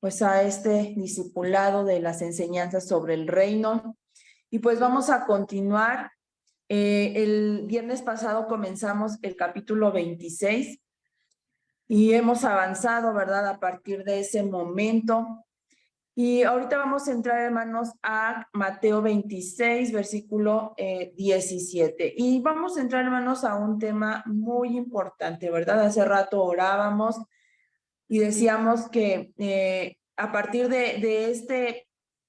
pues a este discipulado de las enseñanzas sobre el reino. Y pues vamos a continuar. El viernes pasado comenzamos el capítulo 26 y hemos avanzado, ¿verdad? A partir de ese momento. Y ahorita vamos a entrar, hermanos, a Mateo 26, versículo 17. Y vamos a entrar, hermanos, a un tema muy importante, ¿verdad? Hace rato orábamos y decíamos que a partir de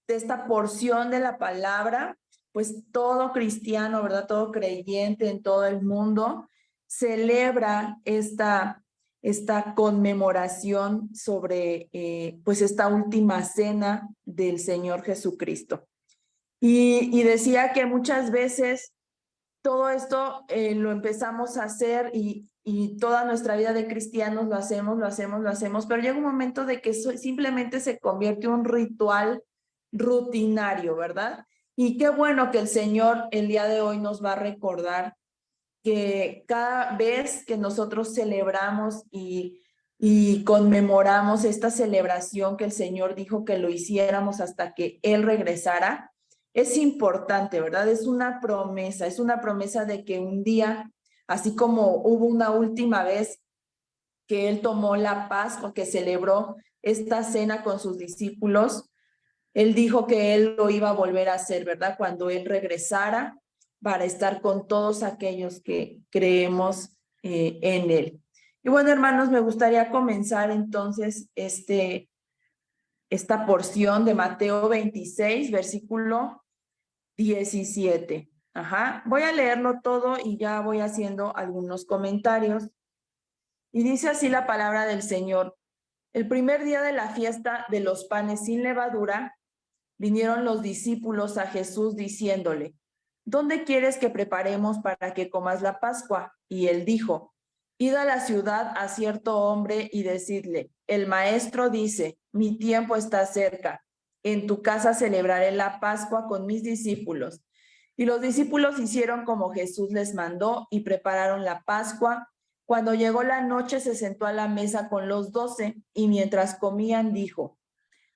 esta porción de la palabra, pues todo cristiano, ¿verdad? Todo creyente en todo el mundo celebra esta conmemoración sobre pues esta última cena del Señor Jesucristo. Y decía que muchas veces todo esto lo empezamos a hacer y toda nuestra vida de cristianos lo hacemos, pero llega un momento de que simplemente se convierte en un ritual rutinario, ¿verdad? Y qué bueno que el Señor el día de hoy nos va a recordar que cada vez que nosotros celebramos y conmemoramos esta celebración que el Señor dijo que lo hiciéramos hasta que Él regresara, es importante, ¿verdad? Es una promesa de que un día, así como hubo una última vez que Él tomó la Pascua, que celebró esta cena con sus discípulos, Él dijo que Él lo iba a volver a hacer, ¿verdad? Cuando Él regresara para estar con todos aquellos que creemos en Él. Y bueno, hermanos, me gustaría comenzar entonces esta porción de Mateo 26, versículo 17. Ajá. Voy a leerlo todo y ya voy haciendo algunos comentarios. Y dice así la palabra del Señor. El primer día de la fiesta de los panes sin levadura, vinieron los discípulos a Jesús diciéndole, ¿dónde quieres que preparemos para que comas la Pascua? Y él dijo, id a la ciudad a cierto hombre y decidle, el maestro dice, mi tiempo está cerca, en tu casa celebraré la Pascua con mis discípulos. Y los discípulos hicieron como Jesús les mandó y prepararon la Pascua. Cuando llegó la noche se sentó a la mesa con los 12 y mientras comían dijo,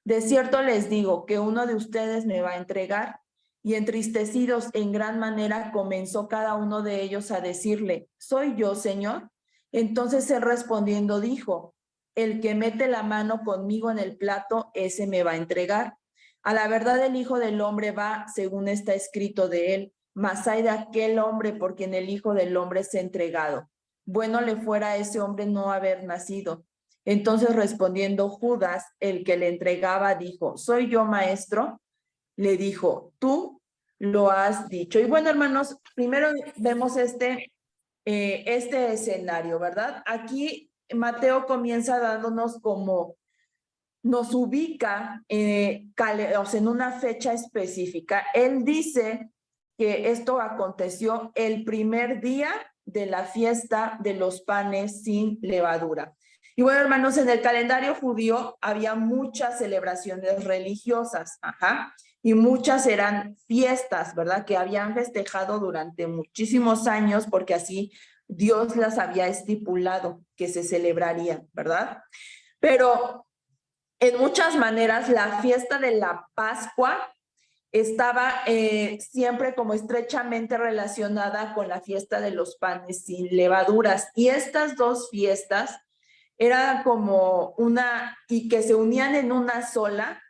de cierto les digo que uno de ustedes me va a entregar. Y entristecidos en gran manera comenzó cada uno de ellos a decirle, ¿soy yo, Señor? Entonces él respondiendo dijo, el que mete la mano conmigo en el plato, ese me va a entregar. A la verdad el Hijo del Hombre va según está escrito de él, mas hay de aquel hombre por quien el Hijo del Hombre es entregado. Bueno le fuera a ese hombre no haber nacido. Entonces respondiendo Judas, el que le entregaba, dijo, ¿soy yo, maestro? Le dijo, tú lo has dicho. Y bueno, hermanos, primero vemos este escenario, ¿verdad? Aquí Mateo comienza dándonos como, nos ubica o sea, en una fecha específica. Él dice que esto aconteció el primer día de la fiesta de los panes sin levadura. Y bueno, hermanos, en el calendario judío había muchas celebraciones religiosas, ajá, y muchas eran fiestas, ¿verdad? Que habían festejado durante muchísimos años porque así Dios las había estipulado que se celebrarían, ¿verdad? Pero en muchas maneras la fiesta de la Pascua estaba siempre como estrechamente relacionada con la fiesta de los panes sin levaduras. Y estas dos fiestas eran como una, y que se unían en una sola,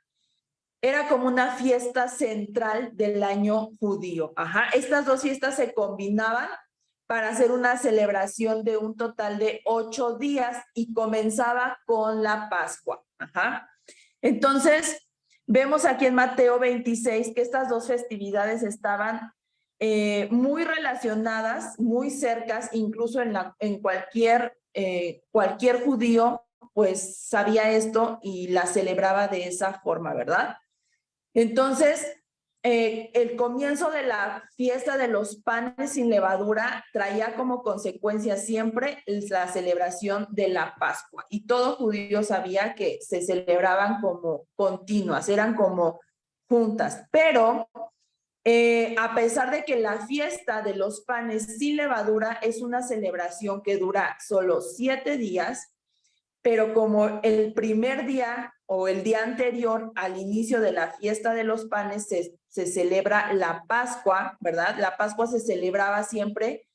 era como una fiesta central del año judío. Ajá. Estas dos fiestas se combinaban para hacer una celebración de un total de 8 días y comenzaba con la Pascua. Ajá. Entonces, vemos aquí en Mateo 26 que estas dos festividades estaban muy relacionadas, muy cercas, incluso en cualquier judío pues sabía esto y la celebraba de esa forma, ¿verdad? Entonces, el comienzo de la fiesta de los panes sin levadura traía como consecuencia siempre la celebración de la Pascua. Y todo judío sabía que se celebraban como continuas, eran como juntas. Pero a pesar de que la fiesta de los panes sin levadura es una celebración que dura solo 7 días, pero como el primer día o el día anterior al inicio de la fiesta de los panes se celebra la Pascua, ¿verdad? La Pascua se celebraba siempre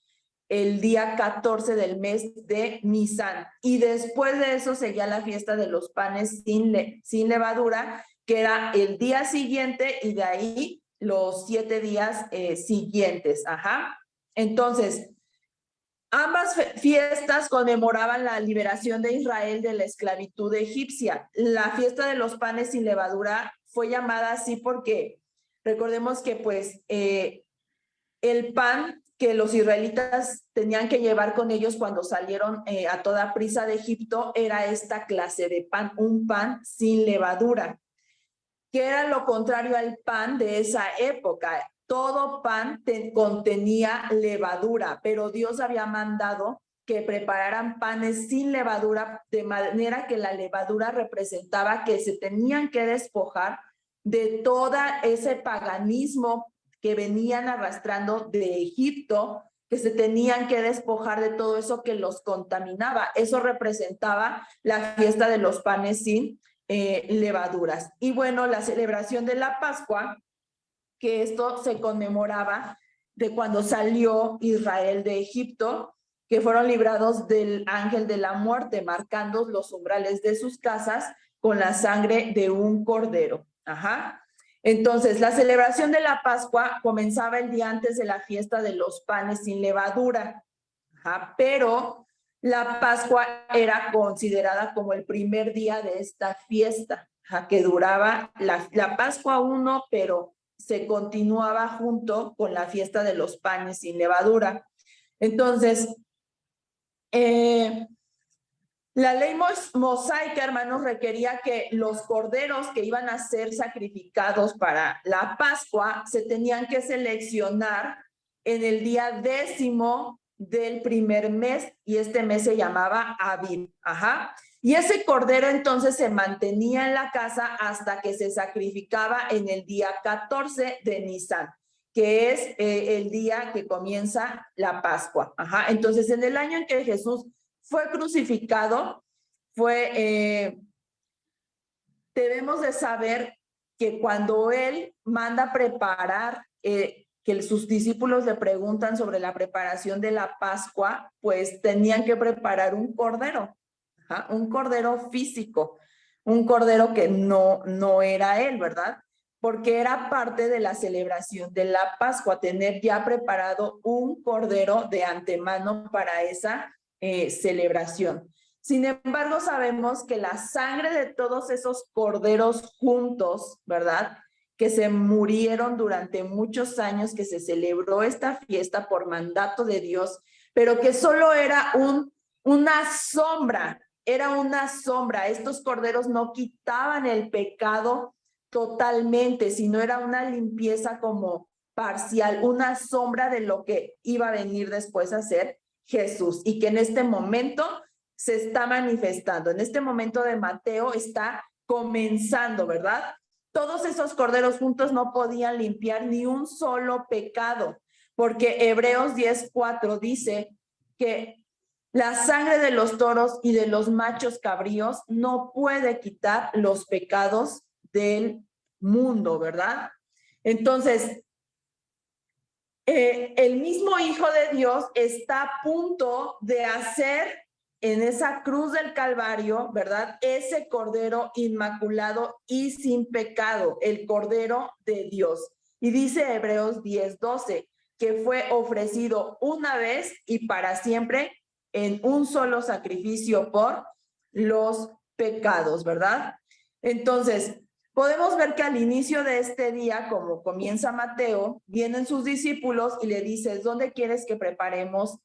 el día 14 del mes de Nisan. Y después de eso seguía la fiesta de los panes sin levadura, que era el día siguiente, y de ahí los 7 días siguientes. Ajá. Entonces, ambas fiestas conmemoraban la liberación de Israel de la esclavitud egipcia. La fiesta de los panes sin levadura fue llamada así porque recordemos que pues el pan que los israelitas tenían que llevar con ellos cuando salieron a toda prisa de Egipto era esta clase de pan, un pan sin levadura, que era lo contrario al pan de esa época. Todo pan contenía levadura, pero Dios había mandado que prepararan panes sin levadura, de manera que la levadura representaba que se tenían que despojar de todo ese paganismo que venían arrastrando de Egipto, que se tenían que despojar de todo eso que los contaminaba. Eso representaba la fiesta de los panes sin levaduras. Y bueno, la celebración de la Pascua, que esto se conmemoraba de cuando salió Israel de Egipto, que fueron librados del ángel de la muerte, marcando los umbrales de sus casas con la sangre de un cordero. Ajá. Entonces, la celebración de la Pascua comenzaba el día antes de la fiesta de los panes sin levadura. Ajá. Pero la Pascua era considerada como el primer día de esta fiesta, ajá, que duraba la Pascua 1, pero se continuaba junto con la fiesta de los panes sin levadura. Entonces, la ley mosaica, hermanos, requería que los corderos que iban a ser sacrificados para la Pascua se tenían que seleccionar en el día 10º del primer mes, y este mes se llamaba Abib. Ajá. Y ese cordero entonces se mantenía en la casa hasta que se sacrificaba en el día 14 de Nisan, que es el día que comienza la Pascua. Ajá. Entonces, en el año en que Jesús fue crucificado, debemos de saber que cuando él manda preparar, que sus discípulos le preguntan sobre la preparación de la Pascua, pues tenían que preparar un cordero, ajá, un cordero físico, un cordero que no era él, ¿verdad? Porque era parte de la celebración de la Pascua, tener ya preparado un cordero de antemano para esa celebración. Sin embargo, sabemos que la sangre de todos esos corderos juntos, ¿verdad?, que se murieron durante muchos años, que se celebró esta fiesta por mandato de Dios, pero que solo era una sombra, era una sombra. Estos corderos no quitaban el pecado totalmente, sino era una limpieza como parcial, una sombra de lo que iba a venir después a ser Jesús, y que en este momento se está manifestando. En este momento de Mateo está comenzando, ¿verdad? Todos esos corderos juntos no podían limpiar ni un solo pecado, porque Hebreos 10:4 dice que la sangre de los toros y de los machos cabríos no puede quitar los pecados del mundo, ¿verdad? Entonces, el mismo Hijo de Dios está a punto de hacer en esa cruz del Calvario, ¿verdad?, ese Cordero inmaculado y sin pecado, el Cordero de Dios. Y dice Hebreos 10:12, que fue ofrecido una vez y para siempre en un solo sacrificio por los pecados, ¿verdad? Entonces, podemos ver que al inicio de este día, como comienza Mateo, vienen sus discípulos y le dices, ¿dónde quieres que preparemos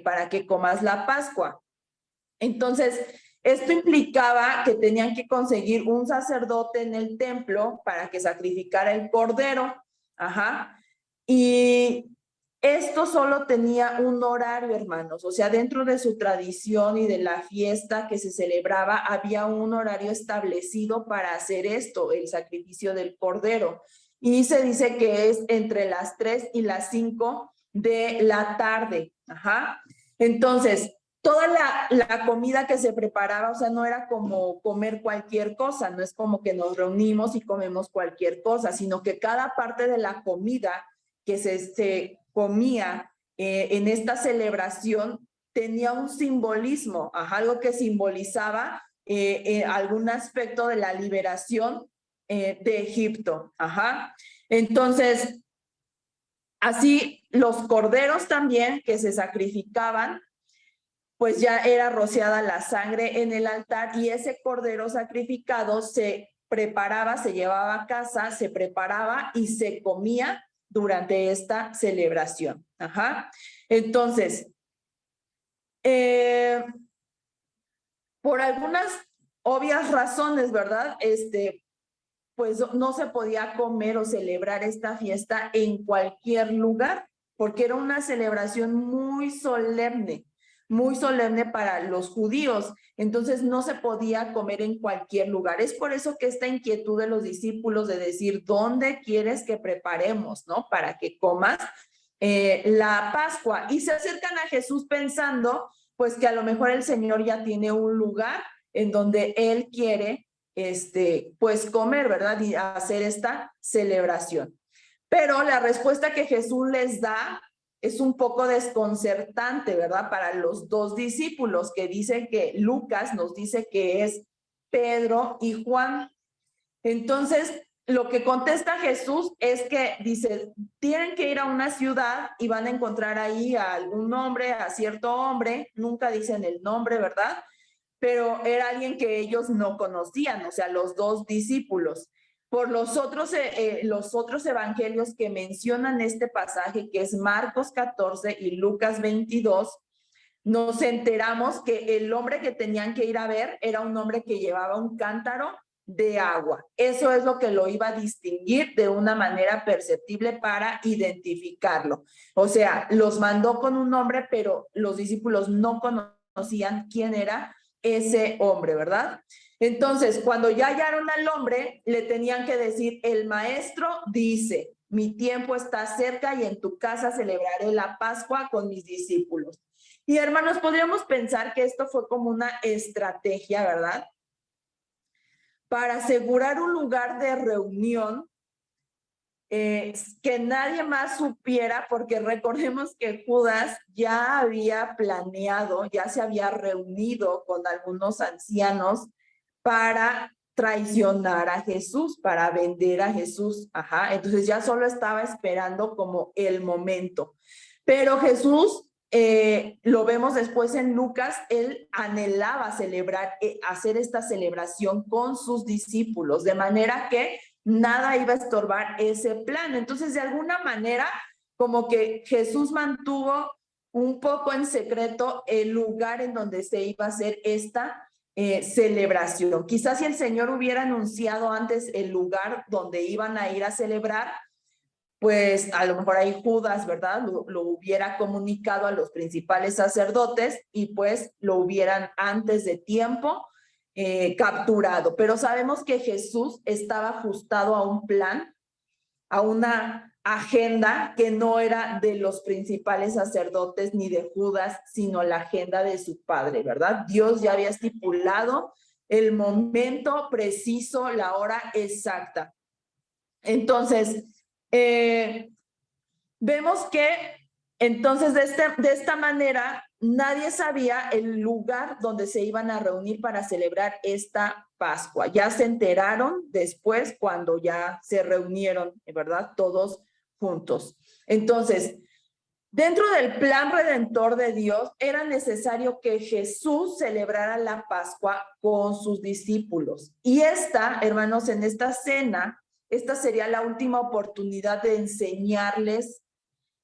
para que comas la Pascua? Entonces, esto implicaba que tenían que conseguir un sacerdote en el templo para que sacrificara el cordero. Ajá. Y esto solo tenía un horario, hermanos. O sea, dentro de su tradición y de la fiesta que se celebraba, había un horario establecido para hacer esto, el sacrificio del cordero. Y se dice que es entre las 3 y las 5 de la tarde. Ajá. Entonces, toda la comida que se preparaba, o sea, no era como comer cualquier cosa, no es como que nos reunimos y comemos cualquier cosa, sino que cada parte de la comida que se comía en esta celebración tenía un simbolismo, algo que simbolizaba algún aspecto de la liberación de Egipto. Entonces, así los corderos también que se sacrificaban, pues ya era rociada la sangre en el altar y ese cordero sacrificado se preparaba, se llevaba a casa, se preparaba y se comía durante esta celebración. Entonces, por algunas obvias razones, ¿verdad? Pues no se podía comer o celebrar esta fiesta en cualquier lugar, porque era una celebración muy solemne para los judíos. Entonces no se podía comer en cualquier lugar. Es por eso que esta inquietud de los discípulos de decir, ¿dónde quieres que preparemos, no? Para que comas la Pascua. Y se acercan a Jesús pensando, pues que a lo mejor el Señor ya tiene un lugar en donde Él quiere pues comer, ¿verdad? Y hacer esta celebración. Pero la respuesta que Jesús les da es un poco desconcertante, ¿verdad? Para los dos discípulos que dicen que Lucas nos dice que es Pedro y Juan. Entonces, lo que contesta Jesús es que dice, tienen que ir a una ciudad y van a encontrar ahí a algún hombre, a cierto hombre, nunca dicen el nombre, ¿verdad? Pero era alguien que ellos no conocían, o sea, los dos discípulos. Por los otros evangelios que mencionan este pasaje, que es Marcos 14 y Lucas 22, nos enteramos que el hombre que tenían que ir a ver era un hombre que llevaba un cántaro de agua. Eso es lo que lo iba a distinguir de una manera perceptible para identificarlo. O sea, los mandó con un nombre, pero los discípulos no conocían quién era ese hombre, ¿verdad? Entonces, cuando ya hallaron al hombre, le tenían que decir, el maestro dice, mi tiempo está cerca y en tu casa celebraré la Pascua con mis discípulos. Y hermanos, podríamos pensar que esto fue como una estrategia, ¿verdad? Para asegurar un lugar de reunión que nadie más supiera, porque recordemos que Judas ya había planeado, ya se había reunido con algunos ancianos para traicionar a Jesús, para vender a Jesús. Entonces ya solo estaba esperando como el momento. Pero Jesús, lo vemos después en Lucas, él anhelaba celebrar, hacer esta celebración con sus discípulos, de manera que nada iba a estorbar ese plan. Entonces, de alguna manera, como que Jesús mantuvo un poco en secreto el lugar en donde se iba a hacer esta celebración. Quizás si el Señor hubiera anunciado antes el lugar donde iban a ir a celebrar, pues a lo mejor ahí Judas, ¿verdad? Lo hubiera comunicado a los principales sacerdotes y pues lo hubieran antes de tiempo capturado. Pero sabemos que Jesús estaba ajustado a un plan, a una agenda que no era de los principales sacerdotes ni de Judas, sino la agenda de su Padre, ¿verdad? Dios ya había estipulado el momento preciso, la hora exacta. Entonces, vemos que entonces de esta manera nadie sabía el lugar donde se iban a reunir para celebrar esta Pascua. Ya se enteraron después cuando ya se reunieron, ¿verdad? Todos juntos. Entonces, dentro del plan redentor de Dios, era necesario que Jesús celebrara la Pascua con sus discípulos. Y hermanos, en esta cena, esta sería la última oportunidad de enseñarles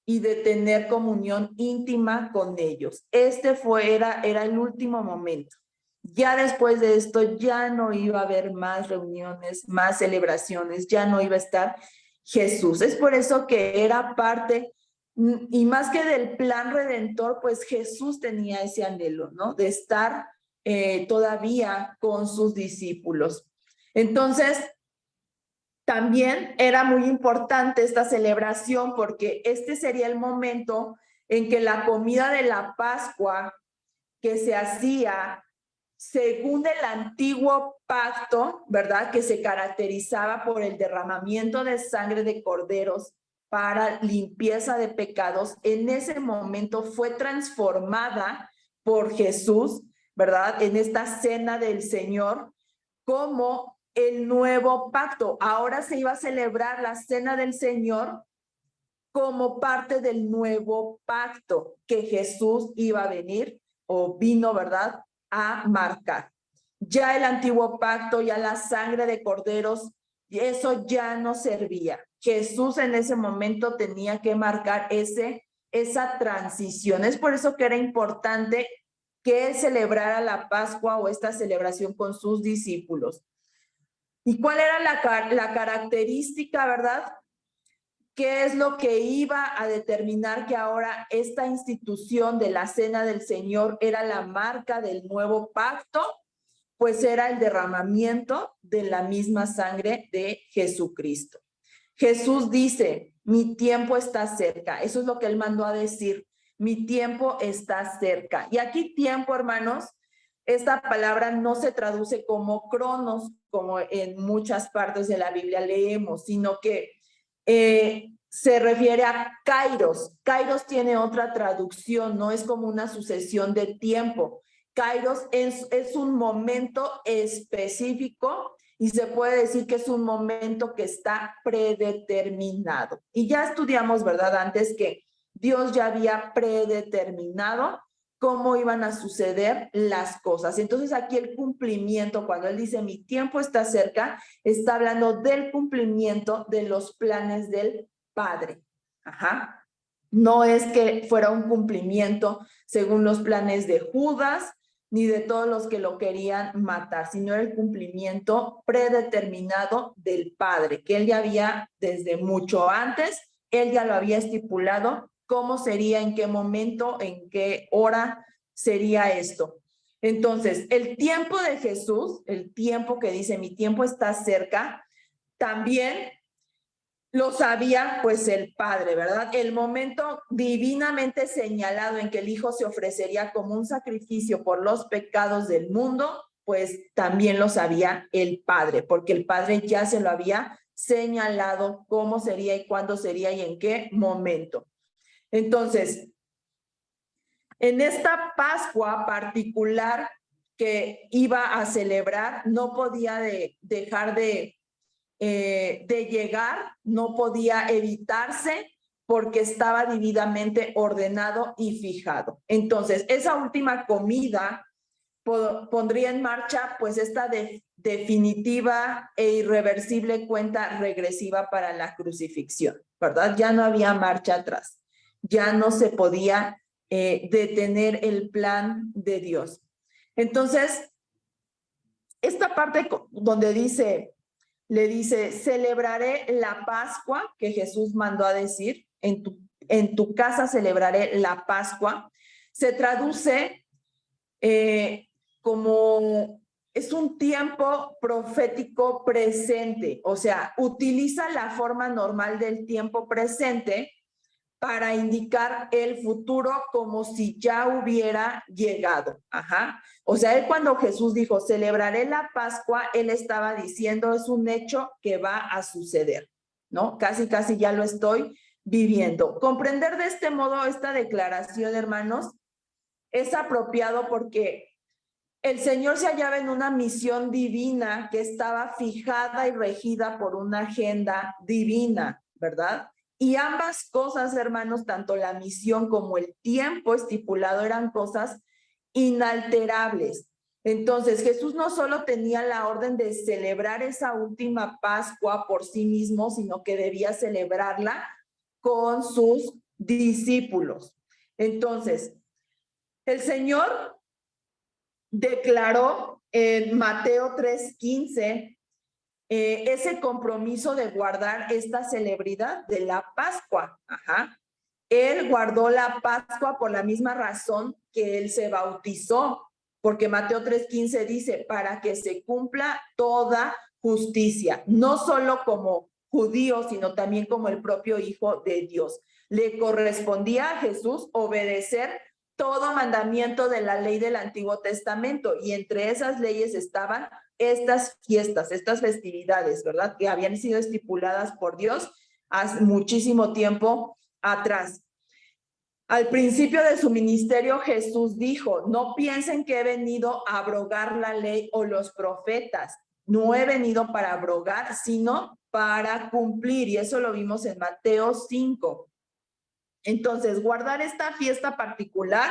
y de tener comunión íntima con ellos. Era el último momento. Ya después de esto ya no iba a haber más reuniones, más celebraciones, ya no iba a estar Jesús. Es por eso que era parte, y más que del plan redentor, pues Jesús tenía ese anhelo, ¿no? De estar todavía con sus discípulos. Entonces, también era muy importante esta celebración porque este sería el momento en que la comida de la Pascua que se hacía según el antiguo pacto, ¿verdad? Que se caracterizaba por el derramamiento de sangre de corderos para limpieza de pecados, en ese momento fue transformada por Jesús, ¿verdad? En esta cena del Señor, como el nuevo pacto. Ahora se iba a celebrar la cena del Señor como parte del nuevo pacto que Jesús iba a venir o vino, ¿verdad?, a marcar. Ya el antiguo pacto, ya la sangre de corderos, eso ya no servía. Jesús en ese momento tenía que marcar esa transición. Es por eso que era importante que él celebrara la Pascua o esta celebración con sus discípulos. ¿Y cuál era la característica, verdad? ¿Qué es lo que iba a determinar que ahora esta institución de la Cena del Señor era la marca del nuevo pacto? Pues era el derramamiento de la misma sangre de Jesucristo. Jesús dice, mi tiempo está cerca. Eso es lo que él mandó a decir. Mi tiempo está cerca. Y aquí tiempo, hermanos, esta palabra no se traduce como cronos, como en muchas partes de la Biblia leemos, sino que se refiere a kairos. Kairos tiene otra traducción, no es como una sucesión de tiempo. Kairos es un momento específico y se puede decir que es un momento que está predeterminado. Y ya estudiamos, ¿verdad?, antes que Dios ya había predeterminado cómo iban a suceder las cosas. Entonces aquí el cumplimiento, cuando él dice mi tiempo está cerca, está hablando del cumplimiento de los planes del Padre. Ajá. No es que fuera un cumplimiento según los planes de Judas ni de todos los que lo querían matar, sino el cumplimiento predeterminado del Padre, que él ya había desde mucho antes, él ya lo había estipulado cómo sería, en qué momento, en qué hora sería esto. Entonces, el tiempo de Jesús, el tiempo que dice mi tiempo está cerca, también lo sabía pues el Padre, ¿verdad? El momento divinamente señalado en que el Hijo se ofrecería como un sacrificio por los pecados del mundo, pues también lo sabía el Padre, porque el Padre ya se lo había señalado cómo sería y cuándo sería y en qué momento. Entonces, en esta Pascua particular que iba a celebrar, no podía dejar de llegar, no podía evitarse porque estaba debidamente ordenado y fijado. Entonces, esa última comida pondría en marcha pues esta definitiva e irreversible cuenta regresiva para la crucifixión, ¿verdad? Ya no había marcha atrás, ya no se podía detener el plan de Dios. Entonces, esta parte donde le dice, celebraré la Pascua, que Jesús mandó a decir, en tu casa celebraré la Pascua, se traduce como es un tiempo profético presente, o sea, utiliza la forma normal del tiempo presente para indicar el futuro como si ya hubiera llegado. Ajá. O sea, él cuando Jesús dijo, celebraré la Pascua, él estaba diciendo, es un hecho que va a suceder, ¿no? Casi ya lo estoy viviendo. Comprender de este modo esta declaración, hermanos, es apropiado porque el Señor se hallaba en una misión divina que estaba fijada y regida por una agenda divina, ¿verdad? Y ambas cosas, hermanos, tanto la misión como el tiempo estipulado eran cosas inalterables. Entonces, Jesús no solo tenía la orden de celebrar esa última Pascua por sí mismo, sino que debía celebrarla con sus discípulos. Entonces, el Señor declaró en Mateo 3:15 ese compromiso de guardar esta celebridad de la Pascua. Ajá. Él guardó la Pascua por la misma razón que él se bautizó, porque Mateo 3:15 dice, para que se cumpla toda justicia, no solo como judío, sino también como el propio Hijo de Dios. Le correspondía a Jesús obedecer todo mandamiento de la ley del Antiguo Testamento, y entre esas leyes estaban estas fiestas, estas festividades, ¿verdad? Que habían sido estipuladas por Dios hace muchísimo tiempo atrás. Al principio de su ministerio, Jesús dijo: no piensen que he venido a abrogar la ley o los profetas. No he venido para abrogar, sino para cumplir. Y eso lo vimos en Mateo 5. Entonces, guardar esta fiesta particular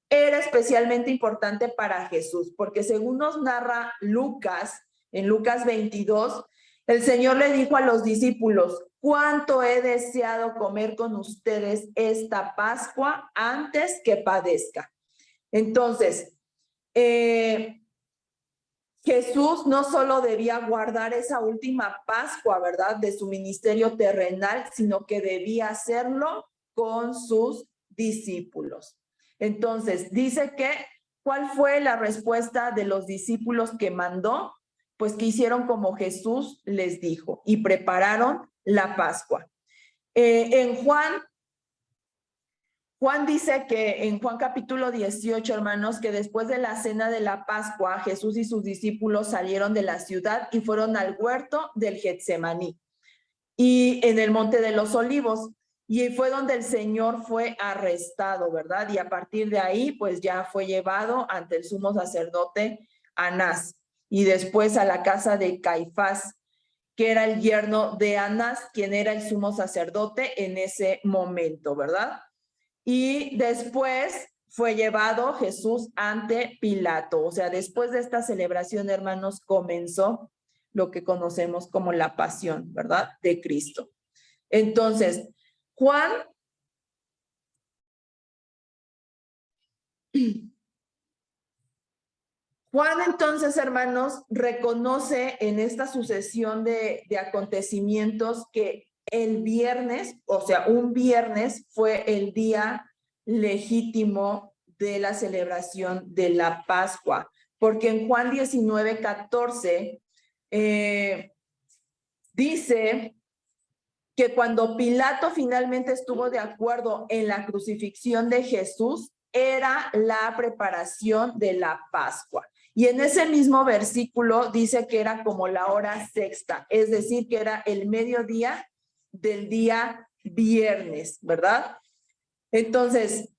era especialmente importante para Jesús, porque según nos narra Lucas, en Lucas 22, el Señor le dijo a los discípulos: cuánto he deseado comer con ustedes esta Pascua antes que padezca. Entonces, Jesús no solo debía guardar esa última Pascua, ¿verdad?, de su ministerio terrenal, sino que debía hacerlo con sus discípulos. Entonces, dice que, ¿cuál fue la respuesta de los discípulos que mandó? Pues que hicieron como Jesús les dijo y prepararon la Pascua. En Juan dice que en Juan capítulo 18, hermanos, que después de la cena de la Pascua, Jesús y sus discípulos salieron de la ciudad y fueron al huerto del Getsemaní y en el monte de los Olivos. Y fue donde el Señor fue arrestado, ¿verdad? Y a partir de ahí, pues ya fue llevado ante el sumo sacerdote Anás y después a la casa de Caifás, que era el yerno de Anás, quien era el sumo sacerdote en ese momento, ¿verdad? Y después fue llevado Jesús ante Pilato. O sea, después de esta celebración, hermanos, comenzó lo que conocemos como la pasión, ¿verdad?, de Cristo. Entonces, Juan entonces, hermanos, reconoce en esta sucesión de acontecimientos que el viernes, o sea, un viernes fue el día legítimo de la celebración de la Pascua, porque en Juan 19:14 dice que cuando Pilato finalmente estuvo de acuerdo en la crucifixión de Jesús, era la preparación de la Pascua. Y en ese mismo versículo dice que era como la hora sexta, es decir, que era el mediodía del día viernes, ¿verdad? Entonces,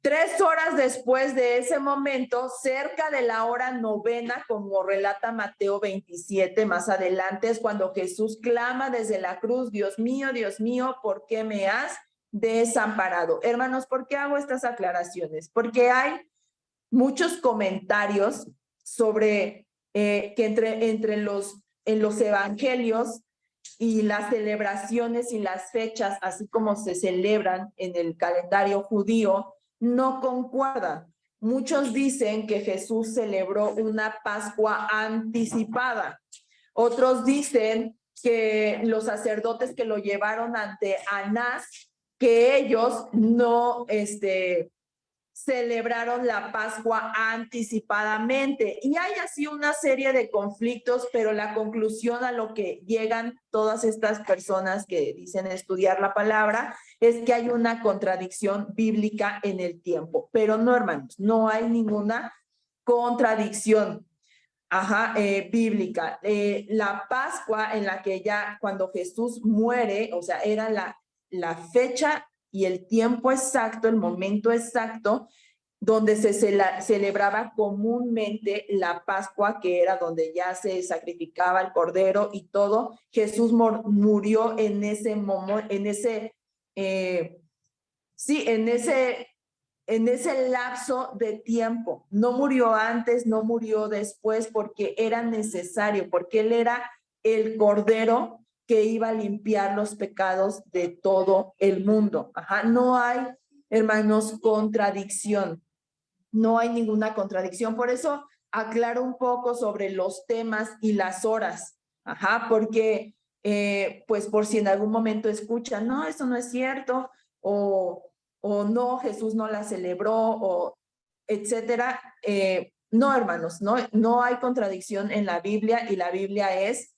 3 horas después de ese momento, cerca de la hora novena, como relata Mateo 27, más adelante, es cuando Jesús clama desde la cruz: Dios mío, ¿por qué me has desamparado? Hermanos, ¿por qué hago estas aclaraciones? Porque hay muchos comentarios sobre que en los evangelios y las celebraciones y las fechas, así como se celebran en el calendario judío, no concuerdan. Muchos dicen que Jesús celebró una Pascua anticipada. Otros dicen que los sacerdotes que lo llevaron ante Anás, que ellos no celebraron la Pascua anticipadamente. Y hay así una serie de conflictos, pero la conclusión a lo que llegan todas estas personas que dicen estudiar la palabra es que hay una contradicción bíblica en el tiempo. Pero no, hermanos, no hay ninguna contradicción bíblica. La Pascua en la que ya cuando Jesús muere, o sea, era la fecha y el tiempo exacto, el momento exacto, donde se celebraba comúnmente la Pascua, que era donde ya se sacrificaba el cordero y todo. Jesús murió en ese momento, en ese lapso de tiempo. No murió antes, no murió después, porque era necesario, porque él era el cordero que iba a limpiar los pecados de todo el mundo. No hay, hermanos, contradicción. No hay ninguna contradicción. Por eso aclaro un poco sobre los temas y las horas. Porque, pues, por si en algún momento escuchan, no, eso no es cierto, o no, Jesús no la celebró, o etcétera. No, hermanos, no hay contradicción en la Biblia, y la Biblia es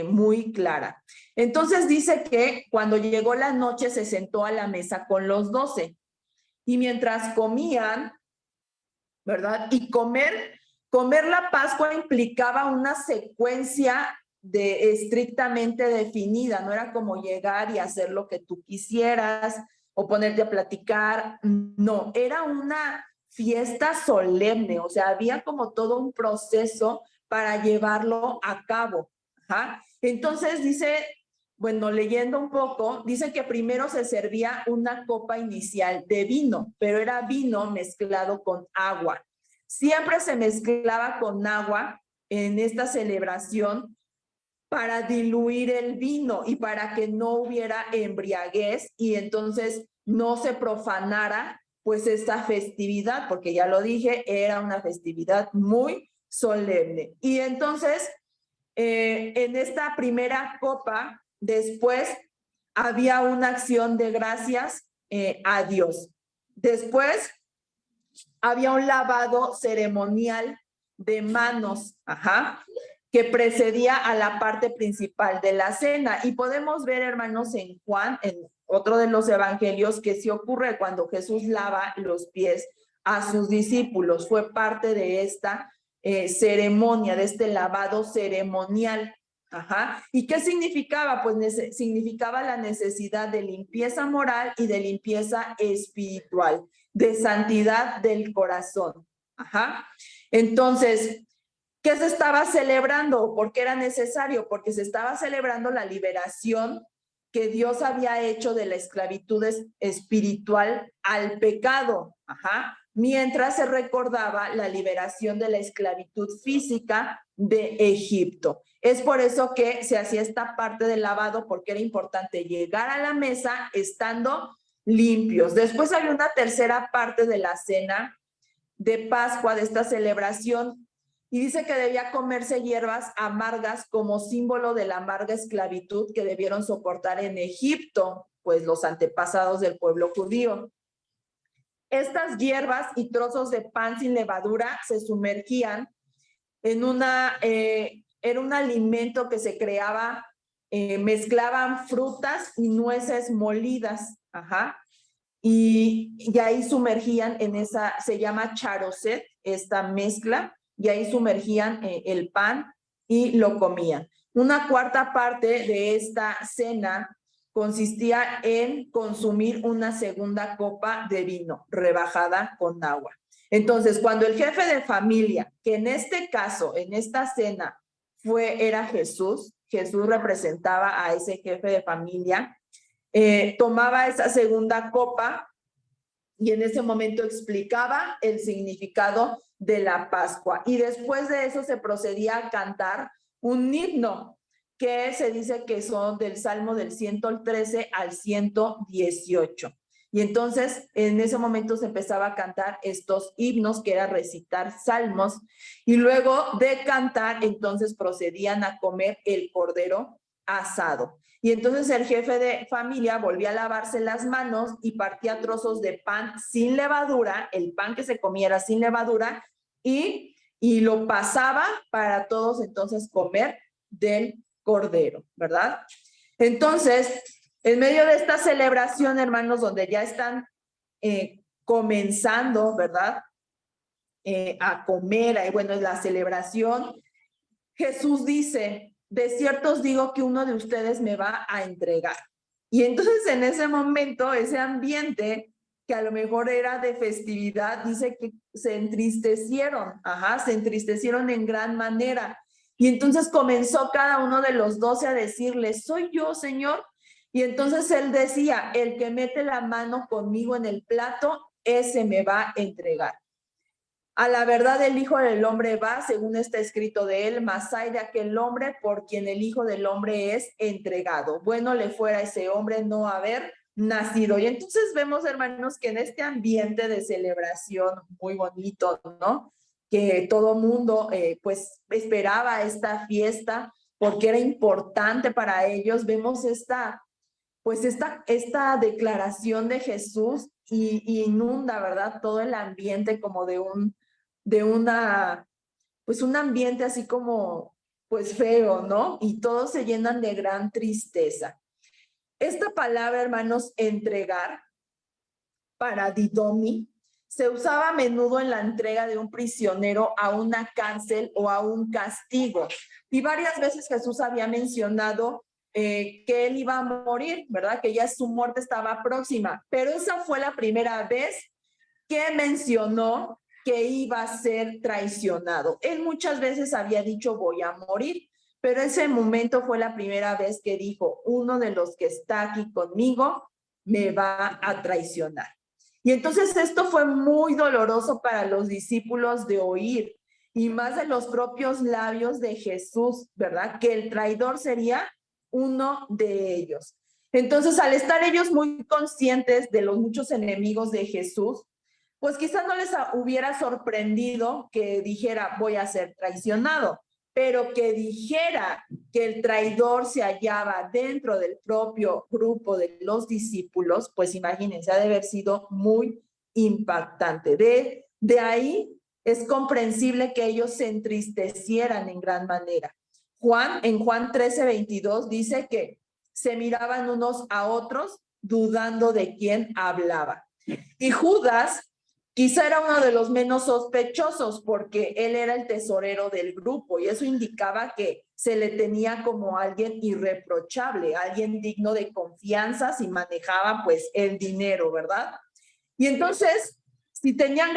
muy clara. Entonces dice que cuando llegó la noche se sentó a la mesa con los 12. Y mientras comían, ¿verdad? Y comer la Pascua implicaba una secuencia estrictamente definida, no era como llegar y hacer lo que tú quisieras o ponerte a platicar, no, era una fiesta solemne, o sea, había como todo un proceso para llevarlo a cabo. Ajá. Entonces dice, bueno, leyendo un poco, dice que primero se servía una copa inicial de vino, pero era vino mezclado con agua. Siempre se mezclaba con agua en esta celebración para diluir el vino y para que no hubiera embriaguez y entonces no se profanara pues esta festividad, porque ya lo dije, era una festividad muy solemne. Y entonces, en esta primera copa, después había una acción de gracias a Dios. Después había un lavado ceremonial de manos, que precedía a la parte principal de la cena. Y podemos ver, hermanos, en Juan, en otro de los evangelios, que sí ocurre cuando Jesús lava los pies a sus discípulos. Fue parte de esta ceremonia, de este lavado ceremonial. ¿Y qué significaba? Pues significaba la necesidad de limpieza moral y de limpieza espiritual, de santidad del corazón. Entonces, ¿qué se estaba celebrando? ¿Por qué era necesario? Porque se estaba celebrando la liberación que Dios había hecho de la esclavitud espiritual al pecado, mientras se recordaba la liberación de la esclavitud física de Egipto. Es por eso que se hacía esta parte del lavado, porque era importante llegar a la mesa estando limpios. Después había una tercera parte de la cena de Pascua, de esta celebración, y dice que debía comerse hierbas amargas como símbolo de la amarga esclavitud que debieron soportar en Egipto, pues los antepasados del pueblo judío. Estas hierbas y trozos de pan sin levadura se sumergían en era un alimento que se creaba, mezclaban frutas y nueces molidas, y ahí sumergían en esa, se llama charoset, esta mezcla, y ahí sumergían el pan y lo comían. Una cuarta parte de esta cena consistía en consumir una segunda copa de vino rebajada con agua. Entonces, cuando el jefe de familia, que en este caso, en esta cena, era Jesús, Jesús representaba a ese jefe de familia, tomaba esa segunda copa y en ese momento explicaba el significado de la Pascua. Y después de eso se procedía a cantar un himno que se dice que son del Salmo del 113 al 118. Y entonces en ese momento se empezaba a cantar estos himnos, que era recitar salmos, y luego de cantar entonces procedían a comer el cordero asado. Y entonces el jefe de familia volvía a lavarse las manos y partía trozos de pan sin levadura, el pan que se comiera sin levadura, y lo pasaba para todos entonces comer del cordero, ¿verdad? Entonces, en medio de esta celebración, hermanos, donde ya están comenzando, ¿verdad? A comer, bueno, es la celebración, Jesús dice: de cierto os digo que uno de ustedes me va a entregar. Y entonces en ese momento, ese ambiente que a lo mejor era de festividad, dice que se entristecieron, se entristecieron en gran manera. Y entonces comenzó cada uno de los 12 a decirle: soy yo, Señor. Y entonces él decía: el que mete la mano conmigo en el plato, ese me va a entregar. A la verdad el Hijo del Hombre va, según está escrito de él, mas hay de aquel hombre por quien el Hijo del Hombre es entregado. Bueno le fuera a ese hombre no haber nacido. Y entonces vemos, hermanos, que en este ambiente de celebración muy bonito, ¿no? Que todo mundo pues esperaba esta fiesta porque era importante para ellos. Vemos esta declaración de Jesús y inunda, ¿verdad? Todo el ambiente como de un ambiente así como, pues feo, ¿no? Y todos se llenan de gran tristeza. Esta palabra, hermanos, entregar, paradidomi se usaba a menudo en la entrega de un prisionero a una cárcel o a un castigo. Y varias veces Jesús había mencionado que él iba a morir, ¿verdad? Que ya su muerte estaba próxima. Pero esa fue la primera vez que mencionó que iba a ser traicionado. Él muchas veces había dicho voy a morir, pero ese momento fue la primera vez que dijo, uno de los que está aquí conmigo me va a traicionar. Y entonces esto fue muy doloroso para los discípulos de oír, y más de los propios labios de Jesús, ¿verdad? Que el traidor sería uno de ellos. Entonces, al estar ellos muy conscientes de los muchos enemigos de Jesús, pues quizás no les hubiera sorprendido que dijera voy a ser traicionado, pero que dijera que el traidor se hallaba dentro del propio grupo de los discípulos, pues imagínense, ha de haber sido muy impactante. De ahí es comprensible que ellos se entristecieran en gran manera. En Juan 13:22 dice que se miraban unos a otros dudando de quién hablaba. Y Judas quizá era uno de los menos sospechosos porque él era el tesorero del grupo y eso indicaba que se le tenía como alguien irreprochable, alguien digno de confianza si manejaba pues el dinero, ¿verdad? Y entonces, si tenían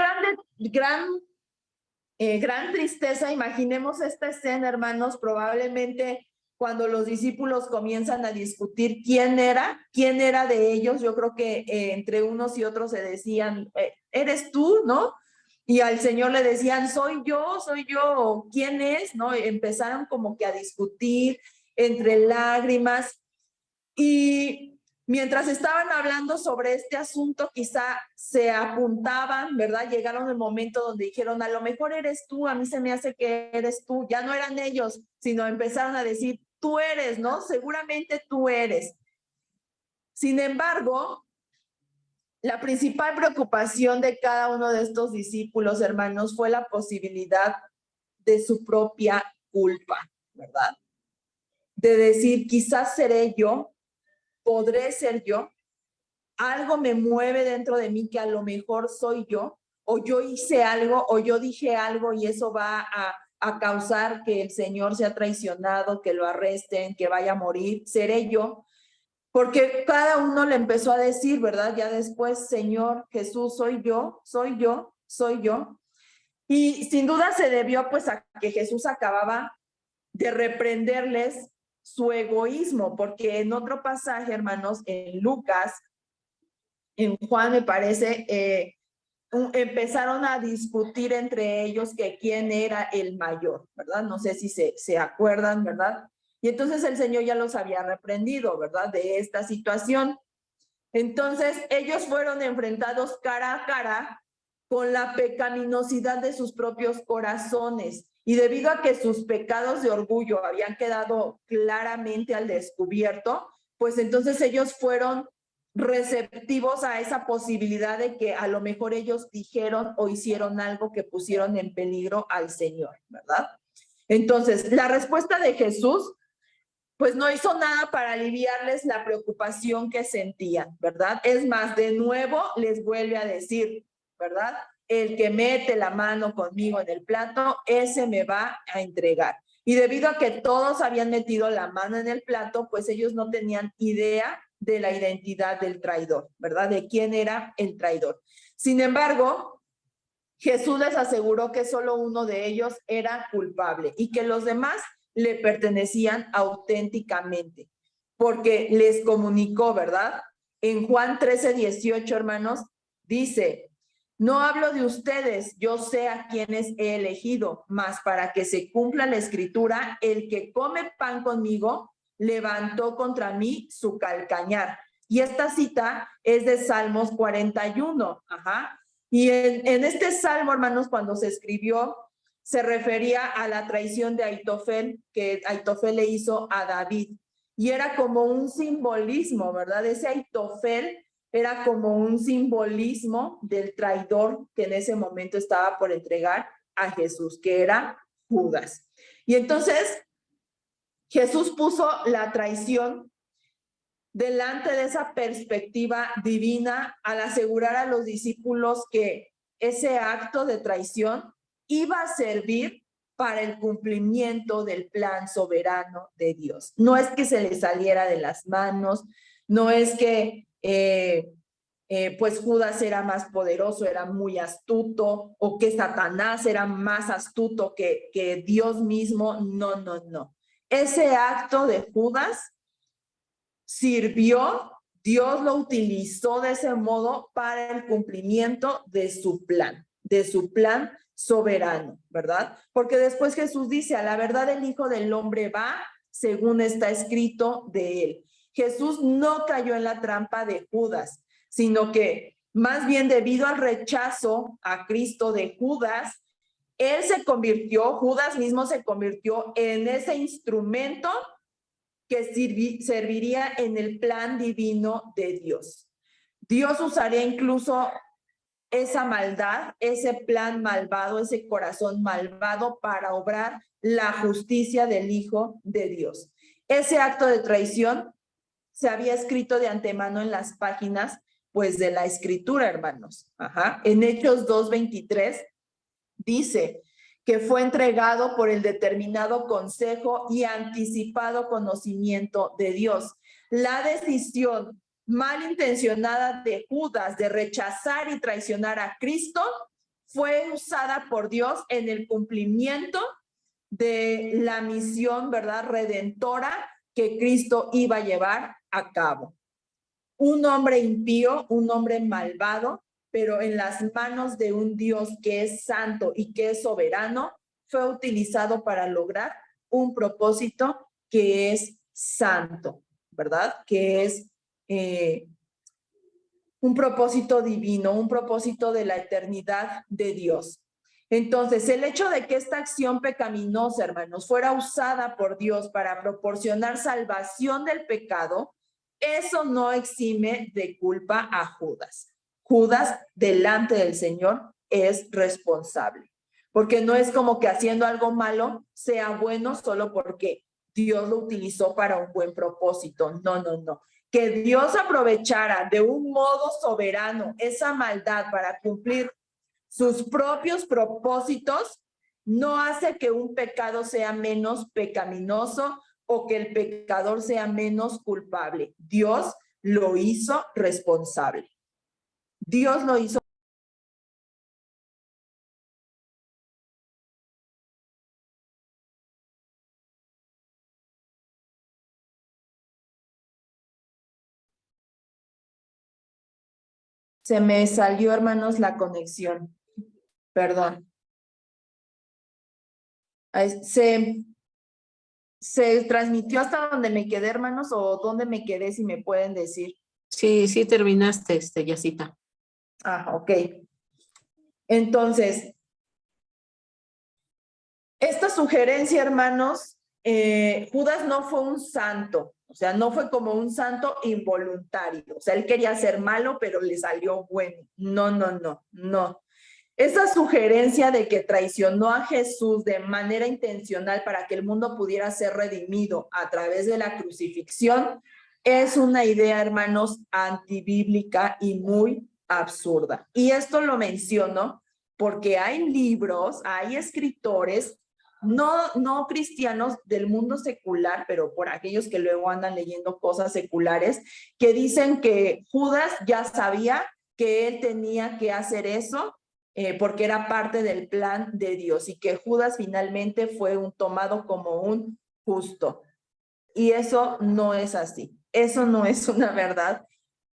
gran tristeza, imaginemos esta escena, hermanos, probablemente cuando los discípulos comienzan a discutir quién era de ellos, yo creo que entre unos y otros se decían, eres tú, ¿no? Y al Señor le decían, soy yo, ¿quién es? ¿No? Empezaron como que a discutir entre lágrimas y mientras estaban hablando sobre este asunto, quizá se apuntaban, ¿verdad? Llegaron el momento donde dijeron, a lo mejor eres tú, a mí se me hace que eres tú. Ya no eran ellos, sino empezaron a decir, tú eres, ¿no? Seguramente tú eres. Sin embargo, la principal preocupación de cada uno de estos discípulos, hermanos, fue la posibilidad de su propia culpa, ¿verdad? De decir, quizás seré yo, podré ser yo, algo me mueve dentro de mí que a lo mejor soy yo, o yo hice algo, o yo dije algo y eso va a causar que el Señor sea traicionado, que lo arresten, que vaya a morir, seré yo. Porque cada uno le empezó a decir, ¿verdad? Ya después, Señor Jesús, soy yo, soy yo, soy yo. Y sin duda se debió pues a que Jesús acababa de reprenderles su egoísmo, porque en otro pasaje, hermanos, en Lucas, en Juan me parece, empezaron a discutir entre ellos que quién era el mayor, ¿verdad? No sé si se acuerdan, ¿verdad? Y entonces el Señor ya los había reprendido, ¿verdad? De esta situación. Entonces ellos fueron enfrentados cara a cara con la pecaminosidad de sus propios corazones. Y debido a que sus pecados de orgullo habían quedado claramente al descubierto, pues entonces ellos fueron receptivos a esa posibilidad de que a lo mejor ellos dijeron o hicieron algo que pusieron en peligro al Señor, ¿verdad? Entonces, la respuesta de Jesús pues no hizo nada para aliviarles la preocupación que sentían, ¿verdad? Es más, de nuevo les vuelve a decir, ¿verdad? El que mete la mano conmigo en el plato, ese me va a entregar. Y debido a que todos habían metido la mano en el plato, pues ellos no tenían idea de la identidad del traidor, ¿verdad? De quién era el traidor. Sin embargo, Jesús les aseguró que solo uno de ellos era culpable y que los demás le pertenecían auténticamente, porque les comunicó, ¿verdad? En Juan 13:18, hermanos, dice, no hablo de ustedes, yo sé a quienes he elegido, mas para que se cumpla la escritura, el que come pan conmigo levantó contra mí su calcañar. Y esta cita es de Salmos 41, ajá. Y en este salmo, hermanos, cuando se escribió, se refería a la traición de Aitofel, que Aitofel le hizo a David. Y era como un simbolismo, ¿verdad? Ese Aitofel era como un simbolismo del traidor que en ese momento estaba por entregar a Jesús, que era Judas. Y entonces Jesús puso la traición delante de esa perspectiva divina al asegurar a los discípulos que ese acto de traición iba a servir para el cumplimiento del plan soberano de Dios. No es que se le saliera de las manos, no es que pues Judas era más poderoso, era muy astuto, o que Satanás era más astuto que Dios mismo. No, no, no. Ese acto de Judas sirvió, Dios lo utilizó de ese modo para el cumplimiento de su plan soberano, ¿verdad? Porque después Jesús dice, a la verdad el Hijo del Hombre va según está escrito de él. Jesús no cayó en la trampa de Judas, sino que más bien debido al rechazo a Cristo de Judas, él se convirtió, Judas mismo se convirtió en ese instrumento que serviría en el plan divino de Dios. Dios usaría incluso esa maldad, ese plan malvado, ese corazón malvado para obrar la justicia del Hijo de Dios. Ese acto de traición se había escrito de antemano en las páginas, pues, de la Escritura, hermanos. En Hechos 2:23 dice que fue entregado por el determinado consejo y anticipado conocimiento de Dios. La decisión malintencionada de Judas de rechazar y traicionar a Cristo fue usada por Dios en el cumplimiento de la misión, ¿verdad?, redentora que Cristo iba a llevar a cabo. Un hombre impío, un hombre malvado, pero en las manos de un Dios que es santo y que es soberano, fue utilizado para lograr un propósito que es santo, ¿verdad? Que es un propósito divino, un propósito de la eternidad de Dios. Entonces, el hecho de que esta acción pecaminosa, hermanos, fuera usada por Dios para proporcionar salvación del pecado, eso no exime de culpa a Judas. Judas, delante del Señor, es responsable. Porque no es como que haciendo algo malo sea bueno solo porque Dios lo utilizó para un buen propósito. No, no, no. Que Dios aprovechara de un modo soberano esa maldad para cumplir sus propios propósitos no hace que un pecado sea menos pecaminoso o que el pecador sea menos culpable. Dios lo hizo responsable. Dios lo hizo. Se me salió, hermanos, la conexión. Perdón. ¿Se transmitió hasta donde me quedé, hermanos, o dónde me quedé, si me pueden decir? Sí, sí terminaste, Yacita. Ok. Entonces, esta sugerencia, hermanos, Judas no fue un santo, o sea, no fue como un santo involuntario, o sea, él quería ser malo, pero le salió bueno. No, no, no, no. Esa sugerencia de que traicionó a Jesús de manera intencional para que el mundo pudiera ser redimido a través de la crucifixión es una idea, hermanos, antibíblica y muy absurda. Y esto lo menciono porque hay libros, hay escritores, no cristianos del mundo secular, pero por aquellos que luego andan leyendo cosas seculares, que dicen que Judas ya sabía que él tenía que hacer eso porque era parte del plan de Dios y que Judas finalmente fue tomado como un justo. Y eso no es así. Eso no es una verdad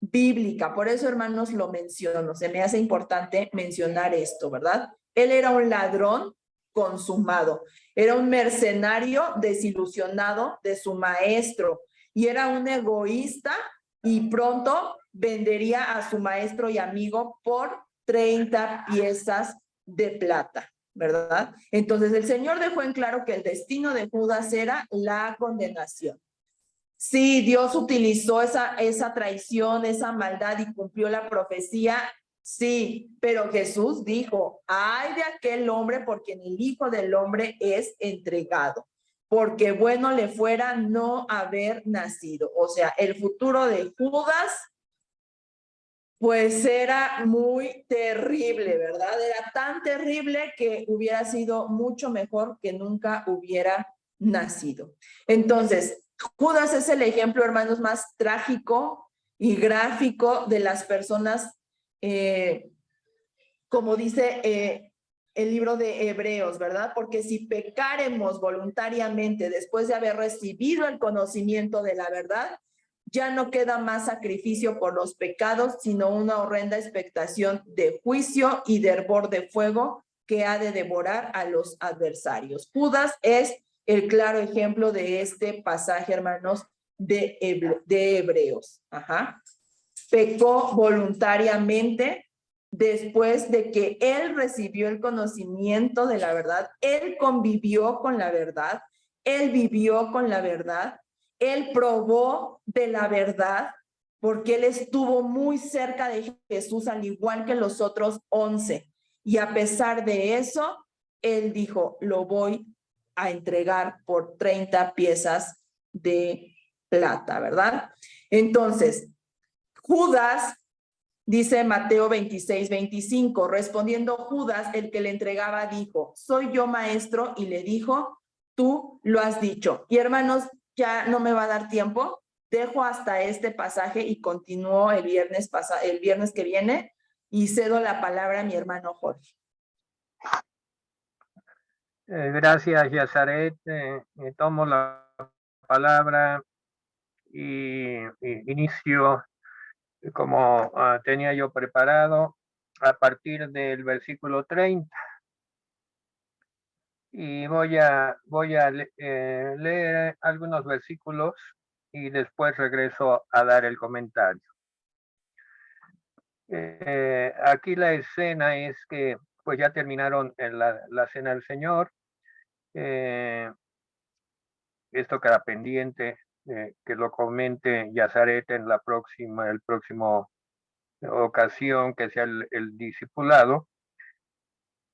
bíblica. Por eso, hermanos, lo menciono. Se me hace importante mencionar esto, ¿verdad? Él era un ladrón consumado. Era un mercenario desilusionado de su maestro y era un egoísta y pronto vendería a su maestro y amigo por 30 piezas de plata, ¿verdad? Entonces el Señor dejó en claro que el destino de Judas era la condenación. Sí, Dios utilizó esa traición, esa maldad y cumplió la profecía, sí, pero Jesús dijo, ay de aquel hombre por quien el Hijo del Hombre es entregado. porque bueno le fuera no haber nacido. O sea, el futuro de Judas pues era muy terrible, ¿verdad? Era tan terrible que hubiera sido mucho mejor que nunca hubiera nacido. Entonces, Judas es el ejemplo, hermanos, más trágico y gráfico de las personas, como dice el libro de Hebreos, ¿verdad? Porque si pecaremos voluntariamente después de haber recibido el conocimiento de la verdad, ya no queda más sacrificio por los pecados, sino una horrenda expectación de juicio y de hervor de fuego que ha de devorar a los adversarios. Judas es el claro ejemplo de este pasaje, hermanos, de Hebreos. Ajá. Pecó voluntariamente después de que él recibió el conocimiento de la verdad, él convivió con la verdad, él vivió con la verdad, él probó de la verdad, porque él estuvo muy cerca de Jesús, al igual que los otros 11. Y a pesar de eso, él dijo, lo voy a entregar por 30 piezas de plata, ¿verdad? Entonces, Judas, dice Mateo 26:25, respondiendo Judas, el que le entregaba, dijo, soy yo, maestro, y le dijo, tú lo has dicho. Y hermanos, ya no me va a dar tiempo, dejo hasta este pasaje y continúo el viernes que viene, y cedo la palabra a mi hermano Jorge. Gracias, Yazaret. Tomo la palabra y inicio como tenía yo preparado a partir del versículo 30. Y voy a leer algunos versículos y después regreso a dar el comentario. Aquí la escena es que pues ya terminaron la cena del Señor. Esto queda pendiente, que lo comente Yazaret en el próximo ocasión que sea el discipulado.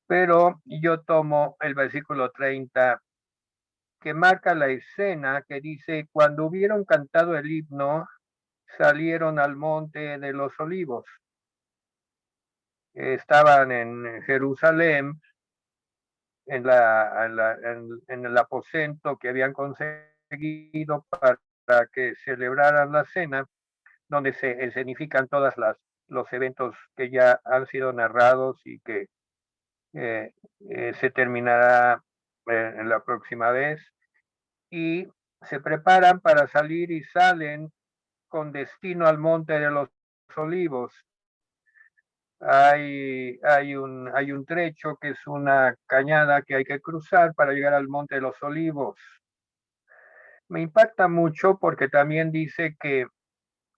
Pero yo tomo el versículo 30 que marca la escena que dice, cuando hubieron cantado el himno, salieron al monte de los olivos. Estaban en Jerusalén, en el aposento que habían conseguido para que celebraran la cena, donde se escenifican todos los eventos que ya han sido narrados y que se terminará en la próxima vez. Y se preparan para salir y salen con destino al monte de los olivos. Hay un trecho que es una cañada que hay que cruzar para llegar al monte de los olivos. Me impacta mucho porque también dice que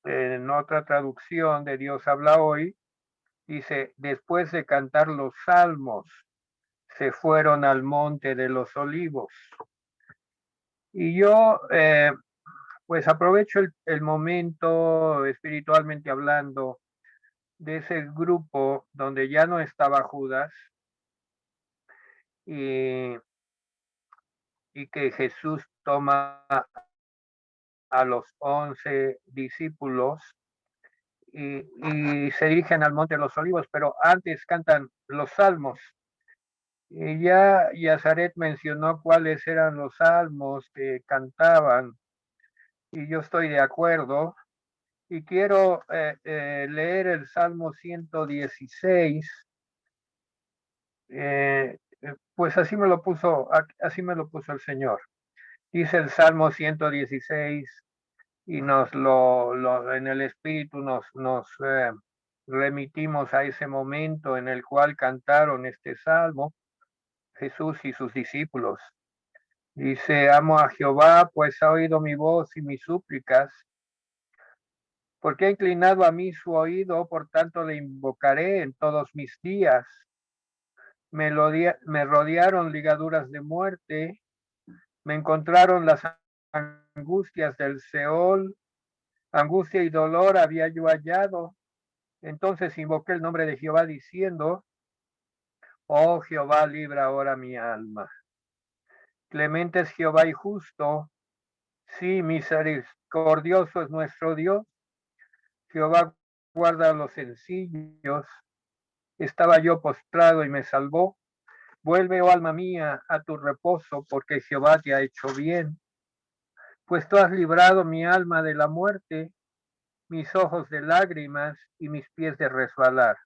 en otra traducción de Dios habla hoy, dice, después de cantar los salmos, se fueron al monte de los olivos. Y yo pues aprovecho el momento espiritualmente hablando de ese grupo donde ya no estaba Judas y que Jesús toma a los 11 discípulos y se dirigen al Monte de los Olivos, pero antes cantan los salmos. Y ya Yazaret mencionó cuáles eran los salmos que cantaban y yo estoy de acuerdo. Y quiero leer el Salmo 116. Pues así me lo puso el Señor. Dice el Salmo 116 y en el espíritu nos remitimos a ese momento en el cual cantaron este salmo Jesús y sus discípulos. Dice, amo a Jehová, pues ha oído mi voz y mis súplicas, porque ha inclinado a mí su oído, por tanto le invocaré en todos mis días. Me rodearon ligaduras de muerte, me encontraron las angustias del Seol, angustia y dolor había yo hallado. Entonces invoqué el nombre de Jehová diciendo, oh Jehová, libra ahora mi alma. Clemente es Jehová y justo, sí, misericordioso es nuestro Dios. Jehová guarda a los sencillos. Estaba yo postrado y me salvó. Vuelve, oh alma mía, a tu reposo, porque Jehová te ha hecho bien. Pues tú has librado mi alma de la muerte, mis ojos de lágrimas y mis pies de resbalar.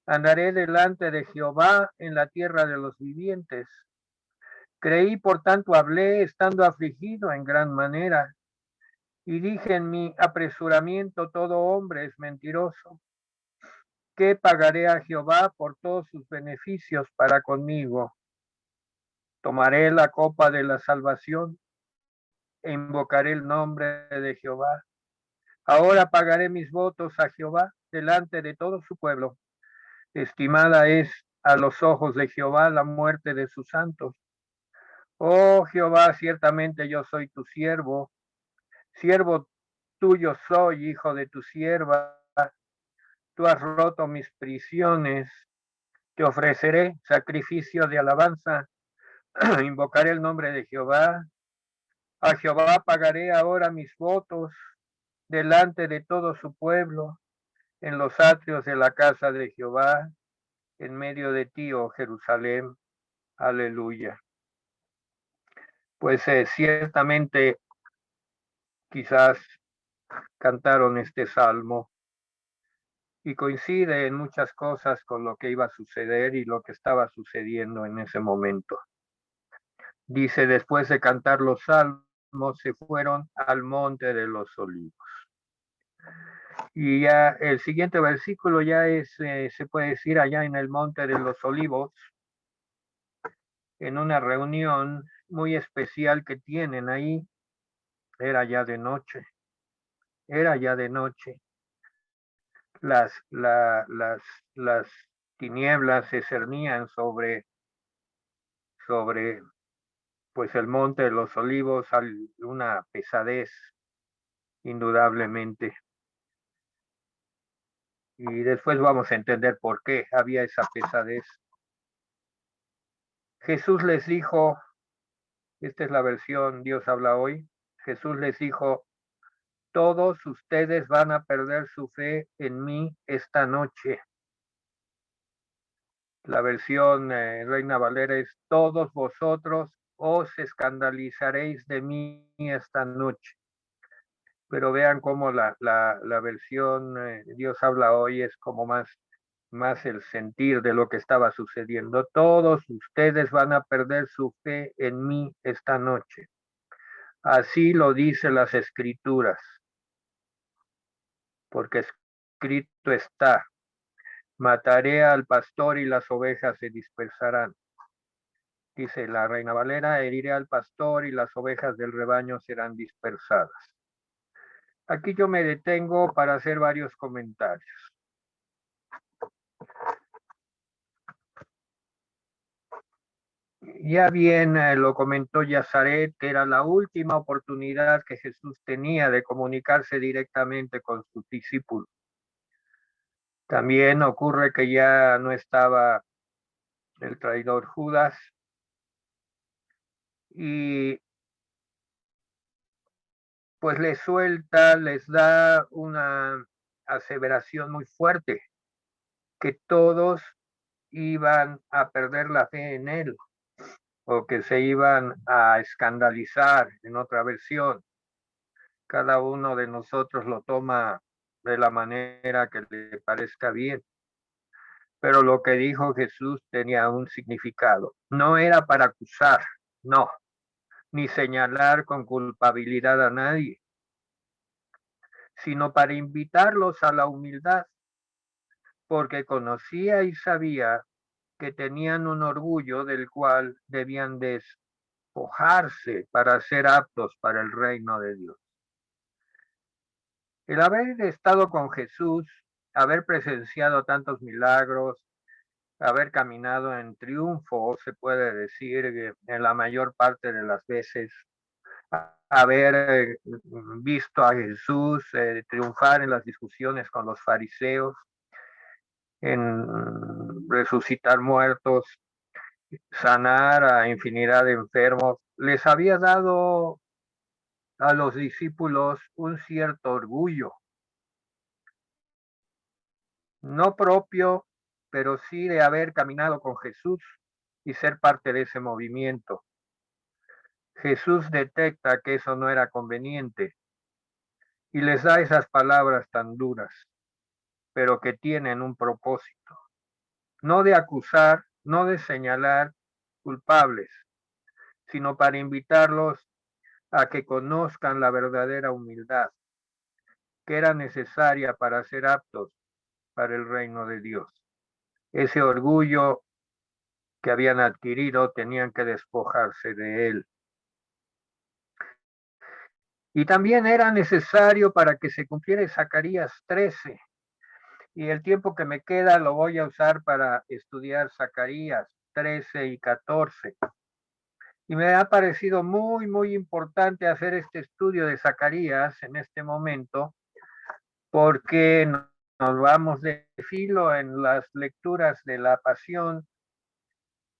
Andaré delante de Jehová en la tierra de los vivientes. Creí, por tanto hablé, estando afligido en gran manera. Y dije en mi apresuramiento, todo hombre es mentiroso. ¿Qué pagaré a Jehová por todos sus beneficios para conmigo? Tomaré la copa de la salvación e invocaré el nombre de Jehová. Ahora pagaré mis votos a Jehová delante de todo su pueblo. Estimada es a los ojos de Jehová la muerte de sus santos. Oh Jehová, ciertamente yo soy tu siervo tuyo soy, hijo de tu sierva. Tú has roto mis prisiones. Te ofreceré sacrificio de alabanza. Invocaré el nombre de Jehová. A Jehová pagaré ahora mis votos delante de todo su pueblo, en los atrios de la casa de Jehová, en medio de ti, oh Jerusalén. Aleluya. Pues ciertamente quizás cantaron este salmo y coincide en muchas cosas con lo que iba a suceder y lo que estaba sucediendo en ese momento. Dice, después de cantar los salmos, se fueron al monte de los olivos. Y ya el siguiente versículo ya es, se puede decir, allá en el monte de los olivos, en una reunión muy especial que tienen ahí. Era ya de noche. Las tinieblas se cernían sobre pues el monte de los olivos, una pesadez, indudablemente. Y después vamos a entender por qué había esa pesadez. Jesús les dijo, esta es la versión Dios habla hoy, Jesús les dijo, todos ustedes van a perder su fe en mí esta noche. La versión Reina Valera es, todos vosotros os escandalizaréis de mí esta noche. Pero vean cómo la versión Dios habla hoy es como más el sentir de lo que estaba sucediendo. Todos ustedes van a perder su fe en mí esta noche. Así lo dicen las escrituras. Porque escrito está, mataré al pastor y las ovejas se dispersarán. Dice la Reina Valera, heriré al pastor y las ovejas del rebaño serán dispersadas. Aquí yo me detengo para hacer varios comentarios. Ya bien lo comentó Yazaret, que era la última oportunidad que Jesús tenía de comunicarse directamente con sus discípulos. También ocurre que ya no estaba el traidor Judas y pues les da una aseveración muy fuerte, que todos iban a perder la fe en él o que se iban a escandalizar, en otra versión. Cada uno de nosotros lo toma de la manera que le parezca bien. Pero lo que dijo Jesús tenía un significado. No era para acusar, no, ni señalar con culpabilidad a nadie, sino para invitarlos a la humildad, porque conocía y sabía que tenían un orgullo del cual debían despojarse para ser aptos para el reino de Dios. El haber estado con Jesús, haber presenciado tantos milagros, haber caminado en triunfo, se puede decir, en la mayor parte de las veces, haber visto a Jesús triunfar en las discusiones con los fariseos, en resucitar muertos, sanar a infinidad de enfermos, les había dado a los discípulos un cierto orgullo, no propio, pero sí de haber caminado con Jesús y ser parte de ese movimiento. Jesús detecta que eso no era conveniente y les da esas palabras tan duras, pero que tienen un propósito, no de acusar, no de señalar culpables, sino para invitarlos a que conozcan la verdadera humildad que era necesaria para ser aptos para el reino de Dios. Ese orgullo que habían adquirido tenían que despojarse de él. Y también era necesario para que se cumpliera Zacarías 13. Y el tiempo que me queda lo voy a usar para estudiar Zacarías 13 y 14. Y me ha parecido muy, muy importante hacer este estudio de Zacarías en este momento, porque nos vamos de filo en las lecturas de la pasión,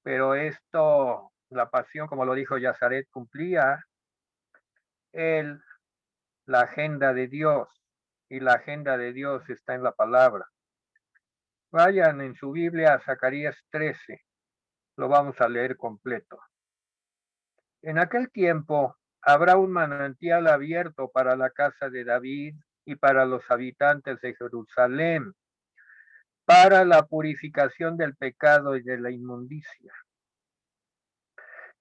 pero esto, la pasión, como lo dijo Yazaret, cumplía la agenda de Dios, y la agenda de Dios está en la palabra. Vayan en su Biblia a Zacarías 13, lo vamos a leer completo. En aquel tiempo habrá un manantial abierto para la casa de David y para los habitantes de Jerusalén, para la purificación del pecado y de la inmundicia.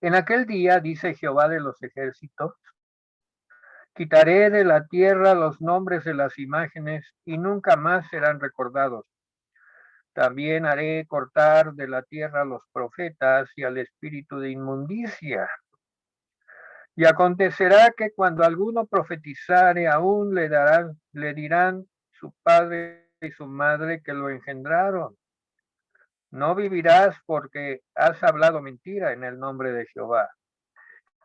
En aquel día, dice Jehová de los ejércitos, quitaré de la tierra los nombres de las imágenes y nunca más serán recordados. También haré cortar de la tierra a los profetas y al espíritu de inmundicia. Y acontecerá que cuando alguno profetizare, aún le dirán su padre y su madre que lo engendraron. No vivirás porque has hablado mentira en el nombre de Jehová.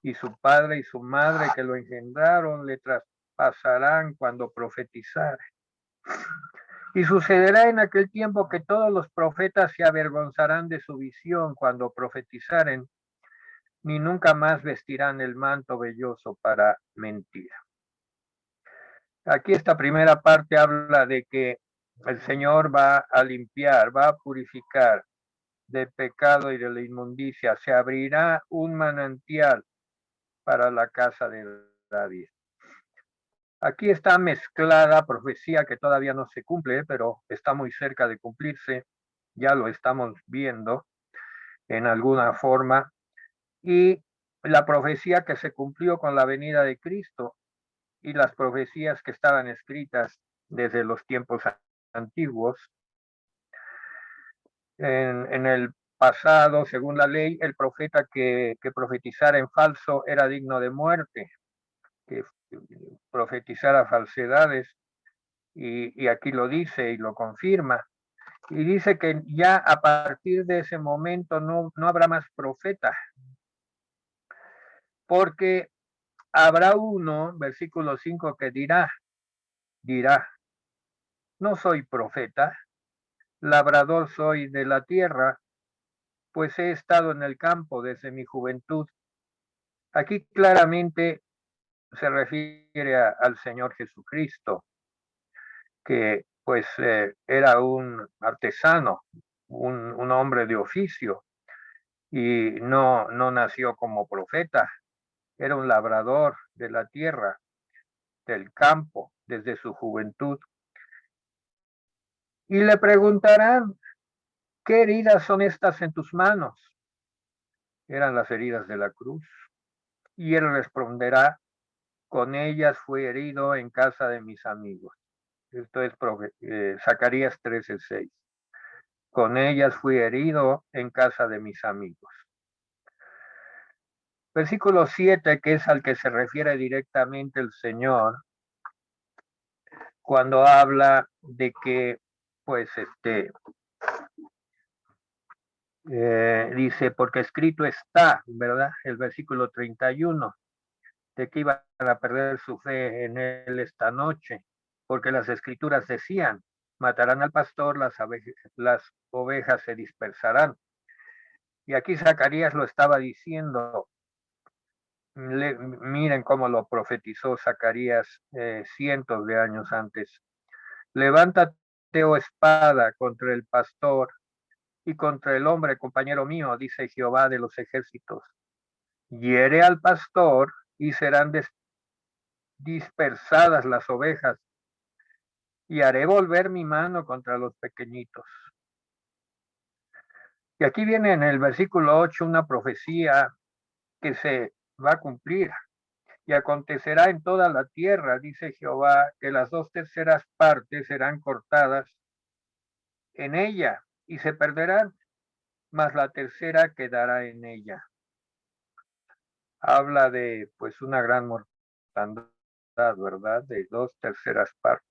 Y su padre y su madre que lo engendraron le traspasarán cuando profetizare. Y sucederá en aquel tiempo que todos los profetas se avergonzarán de su visión cuando profetizaren, ni nunca más vestirán el manto velloso para mentir. Aquí esta primera parte habla de que el Señor va a limpiar, va a purificar del pecado y de la inmundicia. Se abrirá un manantial para la casa de David. Aquí está mezclada profecía que todavía no se cumple, pero está muy cerca de cumplirse. Ya lo estamos viendo en alguna forma. Y la profecía que se cumplió con la venida de Cristo y las profecías que estaban escritas desde los tiempos antiguos. En el pasado, según la ley, el profeta que profetizara en falso era digno de muerte, que profetizara falsedades, y aquí lo dice y lo confirma. Y dice que ya a partir de ese momento no habrá más profeta, porque habrá uno, versículo 5, que dirá, no soy profeta, labrador soy de la tierra, pues he estado en el campo desde mi juventud. Aquí claramente se refiere al Señor Jesucristo, que pues era un artesano, un hombre de oficio, y no nació como profeta, era un labrador de la tierra, del campo, desde su juventud. Y le preguntarán, ¿qué heridas son estas en tus manos? Eran las heridas de la cruz. Y él responderá, con ellas fui herido en casa de mis amigos. Esto es Zacarías 13:6. Con ellas fui herido en casa de mis amigos. Versículo 7, que es al que se refiere directamente el Señor, cuando habla de que, pues, dice, porque escrito está, ¿verdad? El versículo 31, de que iban a perder su fe en él esta noche, porque las escrituras decían, matarán al pastor, las ovejas se dispersarán. Y aquí Zacarías lo estaba diciendo. Miren cómo lo profetizó Zacarías cientos de años antes. Levántate, oh espada, contra el pastor y contra el hombre, compañero mío, dice Jehová de los ejércitos. Hiere al pastor y serán dispersadas las ovejas, y haré volver mi mano contra los pequeñitos. Y aquí viene en el versículo 8 una profecía que se va a cumplir. Y acontecerá en toda la tierra, dice Jehová, que las 2/3 partes serán cortadas en ella y se perderán, mas la tercera quedará en ella. Habla de pues una gran mortandad, ¿verdad? De 2/3 partes.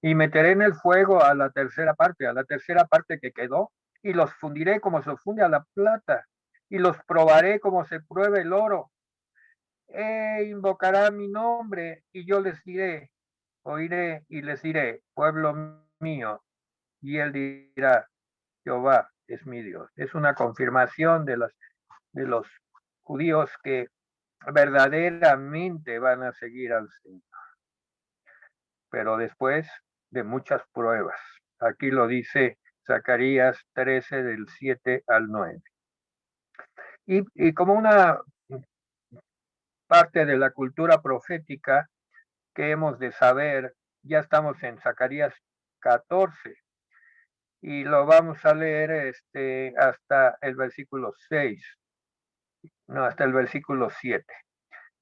Y meteré en el fuego a la tercera parte que quedó, y los fundiré como se funde a la plata, y los probaré como se prueba el oro. Invocará mi nombre, y yo les diré, oiré y les diré, pueblo mío, y él dirá, Jehová es mi Dios. Es una confirmación de los judíos que verdaderamente van a seguir al Señor, pero después de muchas pruebas. Aquí lo dice Zacarías 13 del 7 al 9. Y como una parte de la cultura profética que hemos de saber, ya estamos en Zacarías 14 y lo vamos a leer hasta el versículo 6, no, hasta el versículo 7.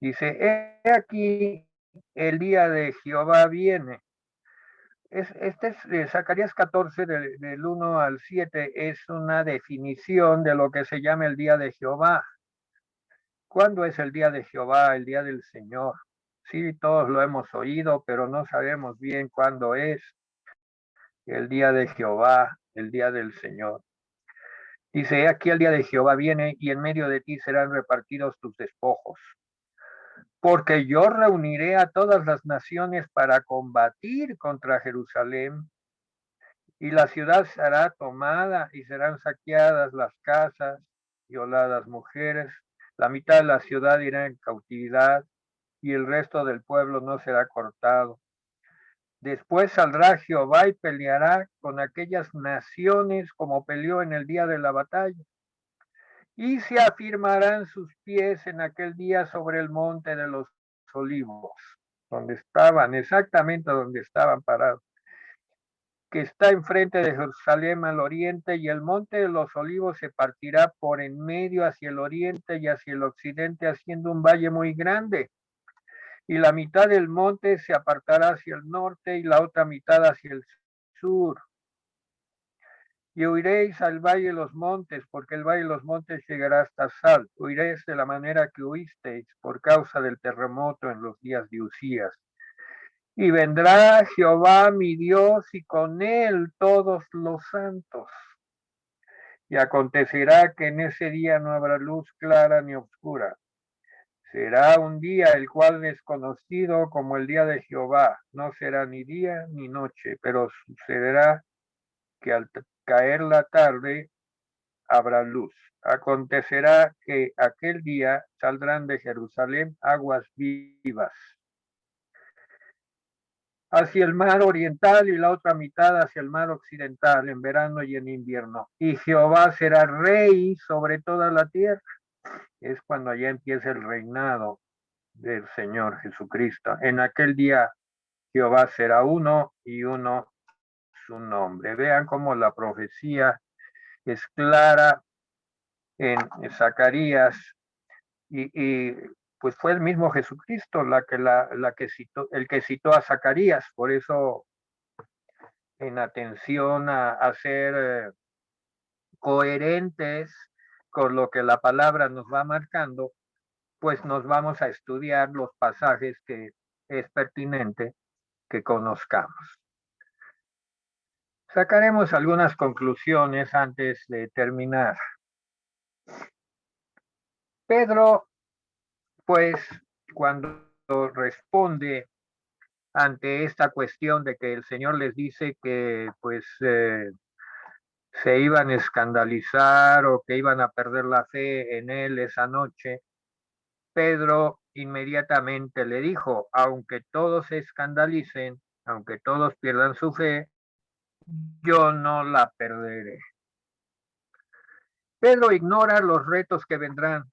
Dice, he aquí el día de Jehová viene. Zacarías 14 del 1 al 7 es una definición de lo que se llama el día de Jehová. ¿Cuándo es el día de Jehová, el día del Señor? Sí, todos lo hemos oído, pero no sabemos bien cuándo es el día de Jehová, el día del Señor. Dice, aquí el día de Jehová viene y en medio de ti serán repartidos tus despojos. Porque yo reuniré a todas las naciones para combatir contra Jerusalén, y la ciudad será tomada y serán saqueadas las casas, violadas mujeres, la mitad de la ciudad irá en cautividad y el resto del pueblo no será cortado. Después saldrá Jehová y peleará con aquellas naciones como peleó en el día de la batalla. Y se afirmarán sus pies en aquel día sobre el monte de los olivos, donde estaban, exactamente donde estaban parados, que está enfrente de Jerusalén al oriente, y el monte de los olivos se partirá por en medio hacia el oriente y hacia el occidente, haciendo un valle muy grande. Y la mitad del monte se apartará hacia el norte y la otra mitad hacia el sur. Y huiréis al valle de los montes, porque el valle de los montes llegará hasta Sal. Huiréis de la manera que huisteis por causa del terremoto en los días de Usías. Y vendrá Jehová mi Dios y con él todos los santos. Y acontecerá que en ese día no habrá luz clara ni oscura. Será un día el cual es conocido como el día de Jehová. No será ni día ni noche, pero sucederá que al caer la tarde habrá luz. Acontecerá que aquel día saldrán de Jerusalén aguas vivas hacia el mar oriental y la otra mitad hacia el mar occidental, en verano y en invierno. Y Jehová será rey sobre toda la tierra. Es cuando ya empieza el reinado del Señor Jesucristo. En aquel día Jehová será uno y uno su nombre. Vean cómo la profecía es clara en Zacarías y pues fue el mismo Jesucristo el que citó a Zacarías. Por eso, en atención a ser coherentes con lo que la palabra nos va marcando, pues nos vamos a estudiar los pasajes que es pertinente que conozcamos. Sacaremos algunas conclusiones antes de terminar. Pedro, pues, cuando responde ante esta cuestión de que el Señor les dice que, pues, se iban a escandalizar o que iban a perder la fe en él esa noche, Pedro inmediatamente le dijo, aunque todos se escandalicen, aunque todos pierdan su fe, yo no la perderé. Pedro ignora los retos que vendrán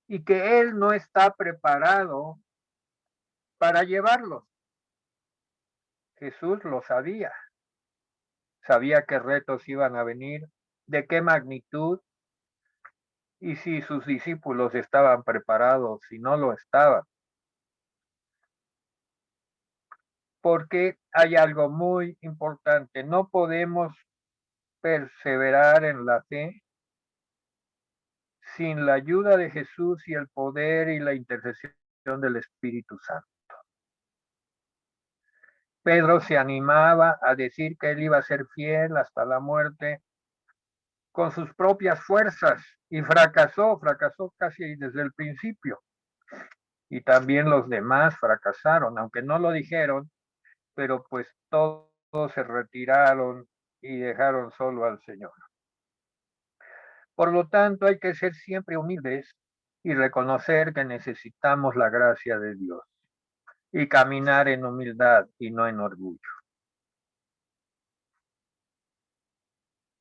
y que él no está preparado para llevarlos. Jesús lo sabía, sabía qué retos iban a venir, de qué magnitud, y si sus discípulos estaban preparados, si no lo estaban. Porque hay algo muy importante, no podemos perseverar en la fe sin la ayuda de Jesús y el poder y la intercesión del Espíritu Santo. Pedro se animaba a decir que él iba a ser fiel hasta la muerte con sus propias fuerzas y fracasó casi desde el principio. Y también los demás fracasaron, aunque no lo dijeron, pero pues todos se retiraron y dejaron solo al Señor. Por lo tanto, hay que ser siempre humildes y reconocer que necesitamos la gracia de Dios y caminar en humildad y no en orgullo.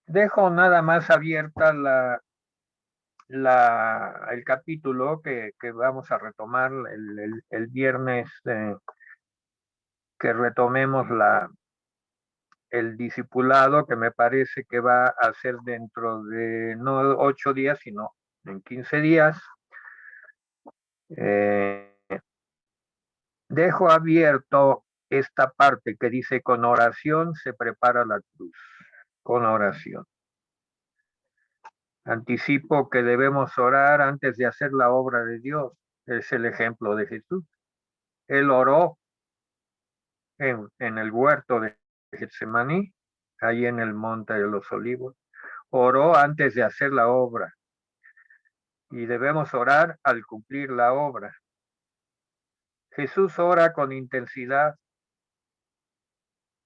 Dejo nada más abierta el capítulo que vamos a retomar el viernes, que retomemos el discipulado, que me parece que va a ser dentro de no 8 días, sino en 15 días. Dejo abierto esta parte que dice, con oración se prepara la cruz, con oración. Anticipo que debemos orar antes de hacer la obra de Dios. Es el ejemplo de Jesús. Él oró en el huerto de Getsemaní, ahí en el monte de los olivos. Oró antes de hacer la obra. Y debemos orar al cumplir la obra. Jesús ora con intensidad.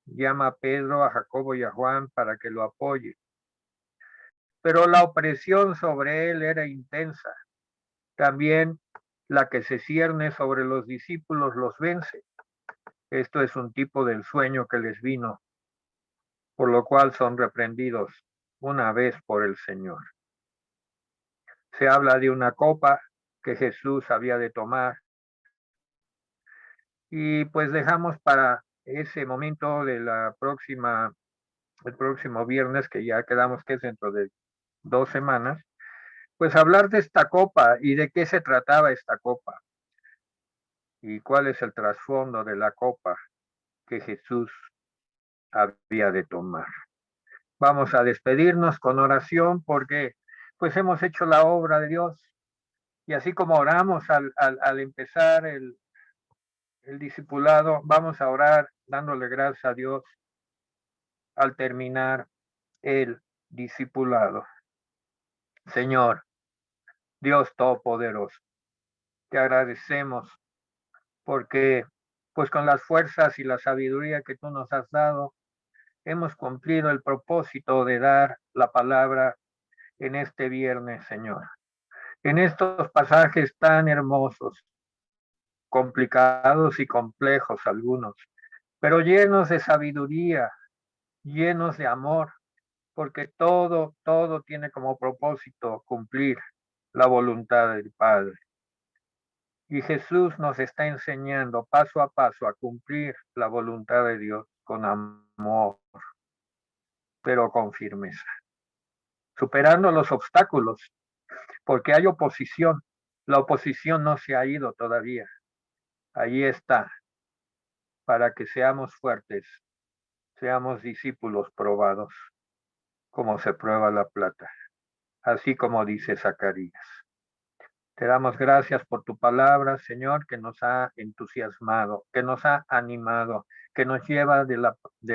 Llama a Pedro, a Jacobo y a Juan para que lo apoye. Pero la opresión sobre él era intensa. También la que se cierne sobre los discípulos los vence. Esto es un tipo del sueño que les vino, por lo cual son reprendidos una vez por el Señor. Se habla de una copa que Jesús había de tomar. Y pues dejamos para ese momento de el próximo viernes, que ya quedamos que es dentro de 2 semanas, pues hablar de esta copa y de qué se trataba esta copa y cuál es el trasfondo de la copa que Jesús había de tomar. Vamos a despedirnos con oración porque pues hemos hecho la obra de Dios, y así como oramos al empezar el discipulado, vamos a orar dándole gracias a Dios al terminar el discipulado. Señor, Dios Todopoderoso, te agradecemos porque pues con las fuerzas y la sabiduría que tú nos has dado, hemos cumplido el propósito de dar la palabra en este viernes, Señor. En estos pasajes tan hermosos, complicados y complejos algunos, pero llenos de sabiduría, llenos de amor, porque todo tiene como propósito cumplir la voluntad del Padre. Y Jesús nos está enseñando paso a paso a cumplir la voluntad de Dios con amor, pero con firmeza, superando los obstáculos, porque hay oposición. La oposición no se ha ido todavía. Ahí está, para que seamos fuertes, seamos discípulos probados, como se prueba la plata, así como dice Zacarías. Te damos gracias por tu palabra, Señor, que nos ha entusiasmado, que nos ha animado, que nos lleva de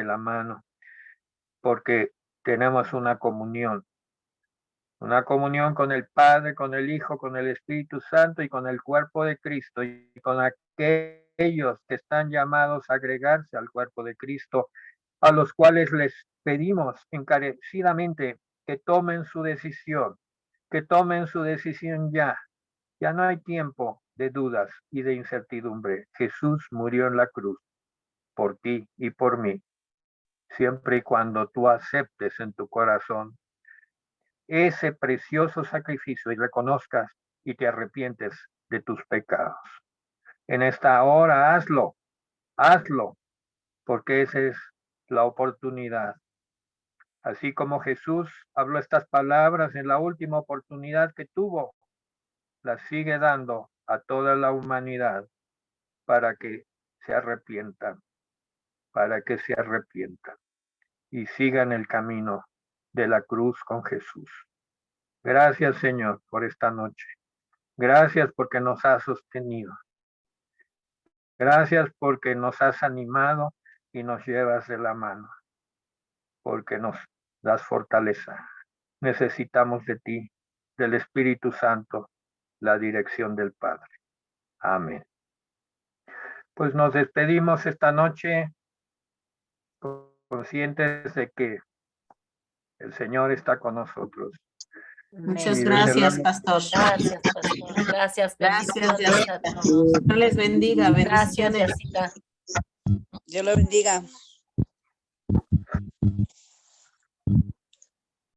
la mano, porque tenemos una comunión con el Padre, con el Hijo, con el Espíritu Santo y con el cuerpo de Cristo, y con aquellos que están llamados a agregarse al cuerpo de Cristo a los cuales les pedimos encarecidamente que tomen su decisión ya. Ya no hay tiempo de dudas y de incertidumbre. Jesús murió en la cruz por ti y por mí, siempre y cuando tú aceptes en tu corazón ese precioso sacrificio y reconozcas y te arrepientes de tus pecados. En esta hora hazlo, porque esa es la oportunidad. Así como Jesús habló estas palabras en la última oportunidad que tuvo, las sigue dando a toda la humanidad para que se arrepientan, y sigan el camino de la cruz con Jesús. Gracias, Señor, por esta noche. Gracias porque nos has sostenido. Gracias porque nos has animado y nos llevas de la mano, porque nos das fortaleza. Necesitamos de ti, del Espíritu Santo, la dirección del Padre. Amén. Pues nos despedimos esta noche conscientes de que el Señor está con nosotros. Muchas Y gracias, desde pastor. Gracias, pastor. Gracias. Gracias, bendiciones a todos. Dios les bendiga. Gracias, Bendiciones. Yacita. Dios lo bendiga.